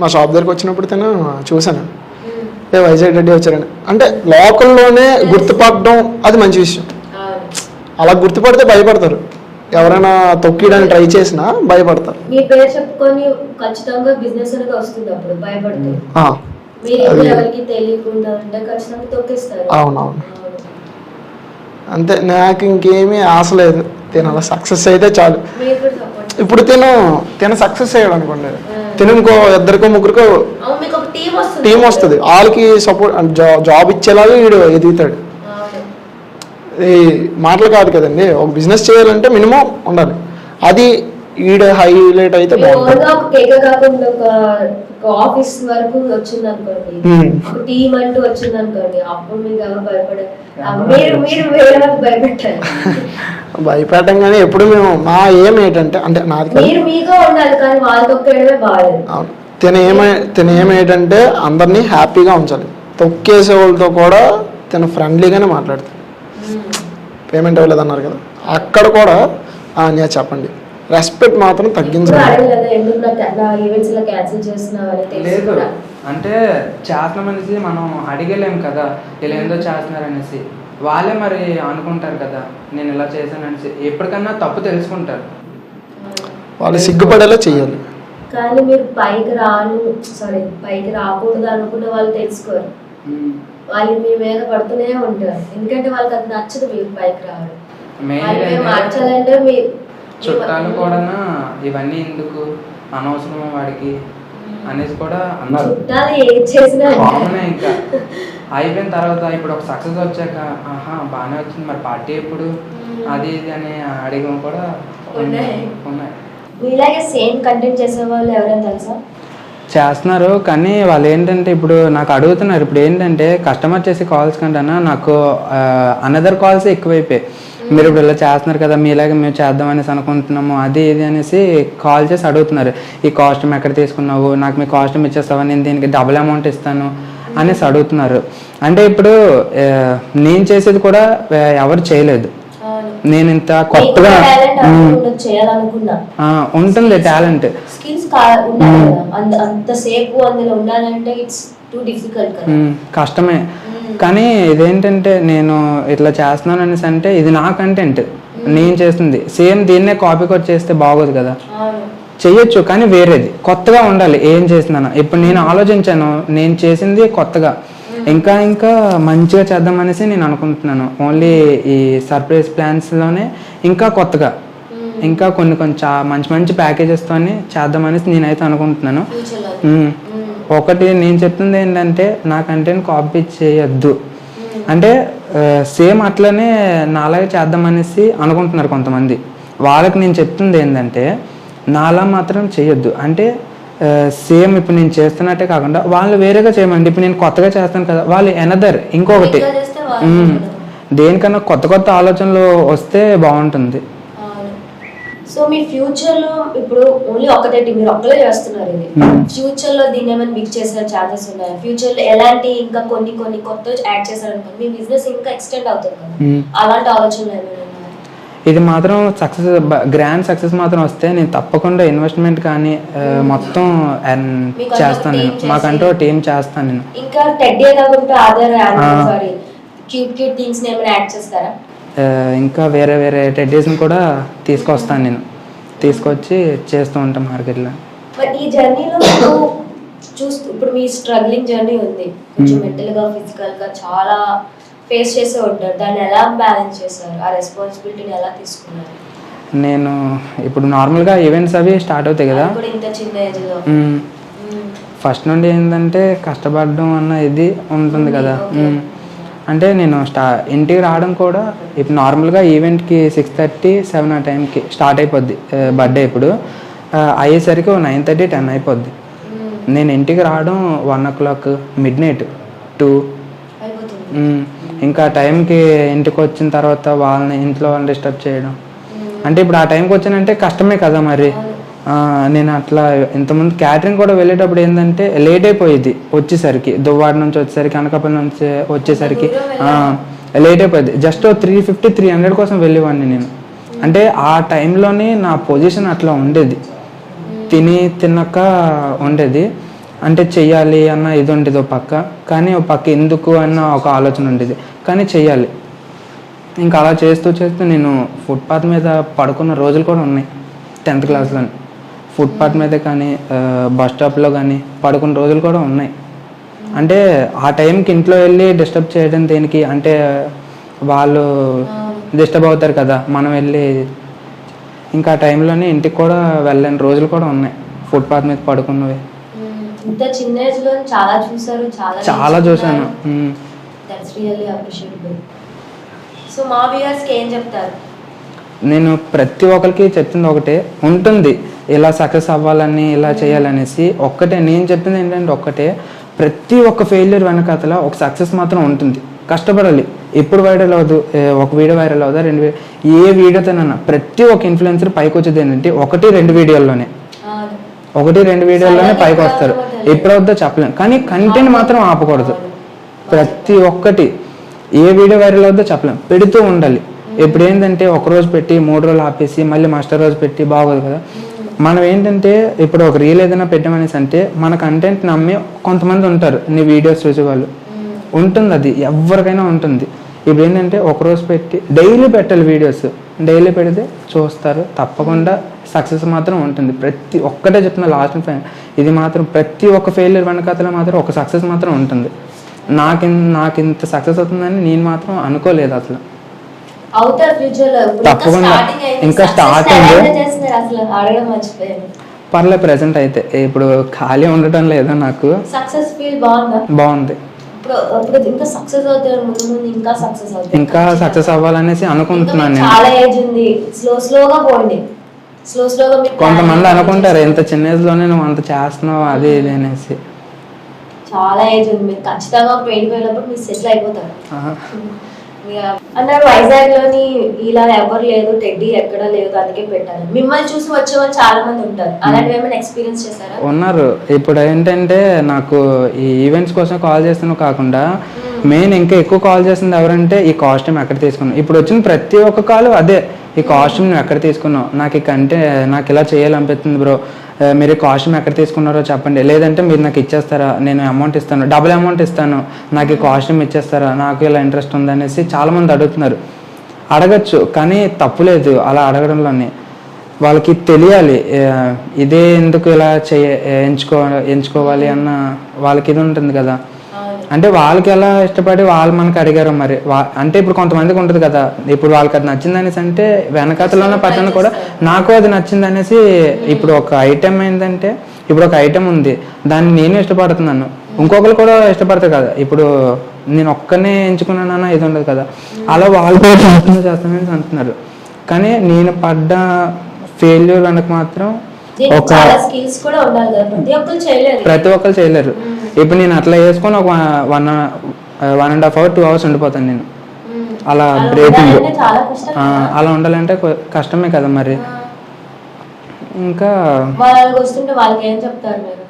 Speaker 3: మా షాప్ దగ్గరికి వచ్చినప్పుడు తను చూశాను, వైజాగ్ రెడ్డి వచ్చారని. అంటే లోకల్లోనే గుర్తుపడడం అది మంచి విషయం. అలా గుర్తుపడితే భయపడతారు. ఎవరైనా తొక్కియడానికి ట్రై చేసినా భయపడతారు.
Speaker 1: మీ పేరు చెప్పుకొని ఖచ్చితంగా బిజినెస్ అనేది వస్తుంది అప్పుడు భయపడతారు. మీరు ఎవరికి తెలియకుండా ఉంటే ఖచ్చితంగా తొక్కేస్తారు.
Speaker 3: అవునవును, అంతే. నాకు ఇంకేమీ ఆశ లేదు. తిన అలా సక్సెస్ అయితే చాలు.
Speaker 1: మీరు కూడా సపోర్ట్.
Speaker 3: ఇప్పుడు తిన సక్సెస్ అయ్యాడు అనుకోండి, తిన ఇంకో 2-3
Speaker 1: మీకు ఒక
Speaker 3: టీం వస్తుంది. వాళ్ళకి సపోర్ట్ జాబ్ ఇచ్చేలాగా వీడు ఎదుగుతాడు. ఈ మాటలు కాదు కదండి, ఒక బిజినెస్ చేయాలంటే మినిమం ఉండాలి. అది ఈడ హైలైట్ అయితే బాగుంటుంది.
Speaker 1: ఒక కేక కాకుండా ఒక ఆఫీస్ వరకు వచ్చింది అనుకోండి, ఒక టీం అంటూ వచ్చింది అనుకోండి, అప్పుడు మీకు ఎవరు భయపడారు? మీరు వేరే వాళ్ళకి భయపెట్టారు.
Speaker 3: భయపెట్టం కానీ ఎప్పుడు మేము మా ఏం ఏంటంటే, అంటే నాది
Speaker 1: మీరు మీగా ఉండాలి కానీ వాళ్ళు తొక్కేయడమే బాగాలేదు.
Speaker 3: అవును, తిన ఏమేంటంటే అందరినీ హ్యాపీగా ఉంచాలి. తొక్కేసే వాళ్ళతో కూడా తను ఫ్రెండ్లీగానే మాట్లాడతాడు. పేమెంట్ అవ్వలేదు అన్నారు కదా, అక్కడ కూడా నేను చెప్పండి రెస్పెక్ట్ మాత్రం తగ్గించాలి.
Speaker 4: లేదు అంటే చేస్తున్నామనేసి మనం అడిగలేం కదా, ఇలా ఏందో చేస్తున్నారు అనేసి. వాళ్ళే మరి అనుకుంటారు కదా నేను ఇలా చేశాను అనేసి. ఎప్పటికన్నా తప్పు తెలుసుకుంటారు.
Speaker 3: వాళ్ళు సిగ్గుపడేలా చెయ్యాలి.
Speaker 1: కానీ మీరు పైకి రాకూడదు అనుకున్న వాళ్ళు తెలుసుకోరు. వాళ్ళు మీ మీద పడుతూనే ఉంటారు. ఎందుకంటే వాళ్ళకి అది నచ్చదు మీరు పైకి రావడం. మార్చాలంటే మీ
Speaker 4: చుట్టాలు కూడా ఇవన్నీ ఎందుకు అనవసరం వాడికి అనేసి కూడా అన్నారు.
Speaker 1: చుట్టాలు ఏది చేసినా
Speaker 4: ఇంకా అయిపోయిన తర్వాత ఇప్పుడు ఒక సక్సెస్ వచ్చాక బాగానే వచ్చింది మరి పార్టీ ఎప్పుడు అది ఇది అని అడిగం కూడా ఉన్నాయి.
Speaker 1: మీలాగే సేమ్ కంటెంట్ చేసే వాళ్ళు ఎవరైనా తెలుసా?
Speaker 2: చేస్తున్నారు కానీ వాళ్ళు ఏంటంటే ఇప్పుడు నాకు అడుగుతున్నారు. ఇప్పుడు ఏంటంటే కస్టమర్ చేసే కాల్స్ కంటేనా నాకు అనదర్ కాల్స్ ఎక్కువైపోయాయి. మీరు ఇప్పుడు ఇలా చేస్తున్నారు కదా, మీలాగే మేము చేద్దాం అనేసి అనుకుంటున్నాము అది ఇది అనేసి కాల్ చేసి అడుగుతున్నారు. ఈ కాస్ట్యూమ్ ఎక్కడ తీసుకున్నావు, నాకు మీ కాస్ట్యూమ్ ఇచ్చేస్తావా, నేను దీనికి డబుల్ అమౌంట్ ఇస్తాను అనేసి అడుగుతున్నారు. అంటే ఇప్పుడు నేను చేసేది కూడా ఎవరు చేయలేదు. నేను ఇంత కొత్తగా ఉంటుంది టాలెంట్. కష్టమే. కానీ ఇదేంటంటే నేను ఇట్లా చేస్తున్నాను అనేసి అంటే ఇది నా కంటెంట్, నేను చేస్తుంది సేమ్ దీన్నే కాపీ కొట్ చేస్తే బాగోదు కదా. చెయ్యొచ్చు కానీ వేరేది కొత్తగా ఉండాలి. ఏం చేస్తున్నాను ఇప్పుడు నేను ఆలోచించాను, నేను చేసింది కొత్తగా ఇంకా ఇంకా మంచిగా చేద్దాం అనేసి నేను అనుకుంటున్నాను. ఓన్లీ ఈ సర్ప్రైజ్ ప్లాన్స్లోనే ఇంకా కొత్తగా ఇంకా కొన్ని మంచి మంచి ప్యాకేజెస్తోనే చేద్దాం అనేసి నేనైతే అనుకుంటున్నాను. ఒకటి నేను చెప్తుంది ఏంటంటే నా కంటెంట్ కాపీ చేయొద్దు. అంటే సేమ్ అట్లనే నాలాగే చేద్దాం అనేసి అనుకుంటున్నారు కొంతమంది. వాళ్ళకి నేను చెప్తుంది ఏంటంటే నాలా మాత్రం చేయొద్దు. అంటే సేమ్ ఇప్పుడు నేను చేస్తున్నట్టే కాకుండా వాళ్ళు వేరేగా చేయమండి. ఇప్పుడు నేను కొత్తగా చేస్తాను కదా, వాళ్ళు ఎనదర్ ఇంకొకటి దేనికన్నా కొత్త కొత్త ఆలోచనలు వస్తే బాగుంటుంది.
Speaker 1: సో మీ ఫ్యూచర్ లో ఇప్పుడు ఓన్లీ ఒకటే మీరు ఒక్కలే చేస్తున్నారు, ఇది ఫ్యూచర్ లో దీన్ని ఏమైనా మిక్స్ చేసే ఛాన్సెస్ ఉన్నాయా? ఫ్యూచర్ లో ఎలాంటి ఇంకా కొన్ని కొత్త యాడ్ చేశారనుకోండి మీ బిజినెస్ ఇంకా ఎక్స్టెండ్ అవుతుంది కదా, అలాంటి ఆలోచనలు ఏమైనా ఉన్నాయా?
Speaker 2: ఇది మాత్రం సక్సెస్ గ్రాండ్ సక్సెస్ మాత్రం వస్తే నేను తప్పకుండా ఇన్వెస్ట్మెంట్ కానీ మొత్తం చేస్తాను. నేను మాకంటూ టీం చేస్తాను. నేను
Speaker 1: ఇంకా టెడ్డీ కాకుండా అదర్ క్యూట్ థింగ్స్ ఏమైనా యాడ్ చేస్తారా?
Speaker 4: ఇంకా వేరే వేరే టెడ్డీస్ని కూడా తీసుకొస్తాను నేను, తీసుకొచ్చి చేస్తూ ఉంటాను మార్కెట్లో.
Speaker 1: మరి ఈ జర్నీలో మీకు ఇప్పుడు మీ స్ట్రగ్లింగ్ జర్నీ ఉంది, కొంచెం మెంటల్గా ఫిజికల్గా చాలా ఫేస్ చేసే ఉంటారు, దాన్ని ఎలా బ్యాలెన్స్ చేశారు, ఆ రెస్పాన్సిబిలిటీని ఎలా తీసుకున్నారు?
Speaker 4: నేను ఇప్పుడు నార్మల్గా ఈవెంట్స్ అవి స్టార్ట్ అవుతాయి కదా,
Speaker 1: ఇప్పుడు ఇంత చిన్న ఏజ్లో
Speaker 4: ఫస్ట్ నుండి ఏంటంటే కష్టపడడం అన్న ఇది ఉంటుంది కదా. అంటే నేను ఇంటికి రావడం కూడా ఇప్పుడు నార్మల్గా ఈవెంట్కి 6:30, 7 ఆ టైంకి స్టార్ట్ అయిపోద్ది బర్త్డే. ఇప్పుడు అయ్యేసరికి 9:30, 10 అయిపోద్ది. నేను ఇంటికి రావడం 1 o'clock, midnight 2. ఇంకా టైంకి ఇంటికి వచ్చిన తర్వాత ఇంట్లో వాళ్ళని డిస్టర్బ్ చేయడం, అంటే ఇప్పుడు ఆ టైంకి వచ్చానంటే కష్టమే కదా మరి. నేను అట్లా ఇంతకుముందు క్యాటరింగ్ కూడా వెళ్ళేటప్పుడు ఏంటంటే లేట్ అయిపోయింది వచ్చేసరికి, దువ్వాడ నుంచి వచ్చేసరికి, అనకాపల్లి నుంచి వచ్చేసరికి లేట్ అయిపోయింది. జస్ట్ 350, 300 కోసం వెళ్ళేవాడిని నేను. అంటే ఆ టైంలోనే నా పొజిషన్ అట్లా ఉండేది, తినక ఉండేది. అంటే చెయ్యాలి అన్న ఇది ఉండేది ఒక పక్క, కానీ ఒక పక్క ఎందుకు అన్న ఒక ఆలోచన ఉండేది, కానీ చెయ్యాలి. ఇంకా అలా చేస్తూ నేను ఫుట్పాత్ మీద పడుకున్న రోజులు కూడా ఉన్నాయి 10th క్లాస్లో. ఫుట్పాత్ మీద కానీ బస్ స్టాప్లో కానీ పడుకున్న రోజులు కూడా ఉన్నాయి. అంటే ఆ టైంకి ఇంట్లో వెళ్ళి డిస్టర్బ్ చేయడం దేనికి, అంటే వాళ్ళు డిస్టర్బ్ అవుతారు కదా, మనం వెళ్ళి ఇంకా ఆ టైంలోనే ఇంటికి కూడా వెళ్ళని రోజులు కూడా ఉన్నాయి ఫుట్పాత్ మీద పడుకున్నవి.
Speaker 1: ఇంత చిన్న ఏజ్లో చాలా చూసారు,
Speaker 4: చాలా చూసాను.
Speaker 1: That's really appreciable. సో మా వ్యూయర్స్కి ఏం చెప్తారు?
Speaker 4: నేను ప్రతి ఒక్కరికి చెప్తుంది ఒకటే ఉంటుంది, ఇలా సక్సెస్ అవ్వాలని, ఇలా చేయాలనేసి. ఒక్కటే నేను చెప్పింది ఏంటంటే ఒక్కటే, ప్రతి ఒక్క ఫెయిల్యూర్ వెనకాతల ఒక సక్సెస్ మాత్రం ఉంటుంది. కష్టపడాలి. ఎప్పుడు వైరల్ అవ్వదు, ఒక వీడియో వైరల్ అవుదా, 2 ఏ వీడియోతోనన్నా ప్రతి ఒక్క ఇన్ఫ్లుయెన్సర్ పైకి వచ్చేది ఏంటంటే 1-2 వీడియోల్లోనే, 1-2 వీడియోల్లోనే పైకి వస్తారు. ఎప్పుడు అవుద్దో చెప్పలేం, కానీ కంటెంట్ మాత్రం ఆపకూడదు. ప్రతి ఒక్కటి ఏ వీడియో వైరల్ అవుద్దో చెప్పలేం, పెడుతూ ఉండాలి. ఇప్పుడు ఏంటంటే ఒకరోజు పెట్టి 3 రోజులు ఆపేసి మళ్ళీ మాస్టర్ రోజు పెట్టి బాగోదు కదా. మనం ఏంటంటే ఇప్పుడు ఒక రీల్ ఏదైనా పెట్టామనేసి అంటే మన కంటెంట్ నమ్మి కొంతమంది ఉంటారు, నీ వీడియోస్ చూసేవాళ్ళు ఉంటుంది, అది ఎవరికైనా ఉంటుంది. ఇప్పుడు ఏంటంటే ఒకరోజు పెట్టి డైలీ పెట్టాలి వీడియోస్, డైలీ పెడితే చూస్తారు, తప్పకుండా సక్సెస్ మాత్రం ఉంటుంది. ప్రతి ఒక్కటే చెప్తున్నా లాస్ట్ టైం, ఇది మాత్రం ప్రతి ఒక్క ఫెయిల్యూర్ వెనకాతలో మాత్రం ఒక సక్సెస్ మాత్రం ఉంటుంది. నాకు ఇంత సక్సెస్ అవుతుందని నేను మాత్రం అనుకోలేదు అసలు. తప్పకుండా ఇంకా స్టార్టింగ్ పర్లేదు. ప్రెసెంట్ అయితే ఇప్పుడు ఖాళీ ఉండటం లేదా, నాకు బాగుంది. ఇంకా సక్సెస్ అవ్వాలనేసి అనుకుంటున్నాను నేను. కొంతమంది అనుకుంటారు ఎంత చిన్న ఏజ్ లోనే నువ్వు అంత చేస్తున్నావు అది ఇది అనేసి.
Speaker 1: చాలా ఏజ్ ఉంది, మీరు ఖచ్చితంగా 25 లోపు మీరు సెటిల్ అయిపోతారు అన్నారు. వైజాగ్ లోని ఇలా ఎవరు లేదు, టెడ్డీ ఎక్కడ లేదు, అందుకే పెట్టారు. మిమ్మల్ని చూసి వచ్చే వాళ్ళు చాలా మంది ఉంటారు, అలాంటి ఏమైనా ఎక్స్పీరియన్స్ చేశారా?
Speaker 4: ఉన్నారు. ఇప్పుడు ఏంటంటే నాకు ఈ ఈవెంట్స్ కోసం కాల్ చేస్తున్నా కాకుండా మెయిన్ ఇంకా ఎక్కువ కాల్ చేస్తుంది ఎవరంటే ఈ కాస్ట్యూమ్ ఎక్కడ తీసుకున్నావు. ఇప్పుడు వచ్చిన ప్రతి ఒక్క కాల్ అదే, ఈ కాస్ట్యూమ్ నువ్వు ఎక్కడ తీసుకున్నావు, నాకు ఇలా చేయాలనిపిస్తుంది బ్రో, మీరు కాస్ట్యూమ్ ఎక్కడ తీసుకున్నారో చెప్పండి, లేదంటే మీరు నాకు ఇచ్చేస్తారా, నేను అమౌంట్ ఇస్తాను, డబుల్ అమౌంట్ ఇస్తాను, నాకు ఈ కాస్ట్యూమ్ ఇచ్చేస్తారా, నాకు ఇలా ఇంట్రెస్ట్ ఉందనేసి చాలామంది అడుగుతున్నారు. అడగచ్చు, కానీ తప్పులేదు అలా అడగడంలోనే. వాళ్ళకి తెలియాలి ఇదే ఎందుకు ఇలా ఎంచుకోవాలి అన్న వాళ్ళకి ఇది ఉంటుంది కదా. అంటే వాళ్ళకి ఎలా ఇష్టపడి వాళ్ళు మనకు అడిగారు మరి. అంటే ఇప్పుడు కొంతమందికి ఉంటుంది కదా, ఇప్పుడు వాళ్ళకి అది నచ్చింది అనేసి అంటే వెనకాతలో ఉన్న పర్సన్ కూడా నాకు అది నచ్చింది అనేసి. ఇప్పుడు ఒక ఐటెం ఏంటంటే, ఇప్పుడు ఒక ఐటెం ఉంది, దాన్ని నేను ఇష్టపడుతున్నాను, ఇంకొకరు కూడా ఇష్టపడతారు కదా. ఇప్పుడు నేను ఒక్కనే ఎంచుకున్నానన్నా ఇది ఉండదు కదా, అలా వాళ్ళు కూడా చేస్తానని అంటున్నారు. కానీ నేను పడ్డ ఫెయిల్యూర్ వెనక మాత్రం ప్రతి ఒక్కరు చేయలేరు. ఇప్పుడు నేను అట్లా వేసుకొని ఒక 1.5 hours 2 hours ఉండిపోతాను నేను అలా బ్రేకింగ్. అలా ఉండాలంటే కష్టమే కదా మరి. ఇంకా
Speaker 1: వస్తుంటే వాళ్ళకి ఏం చెప్తారు మీరు?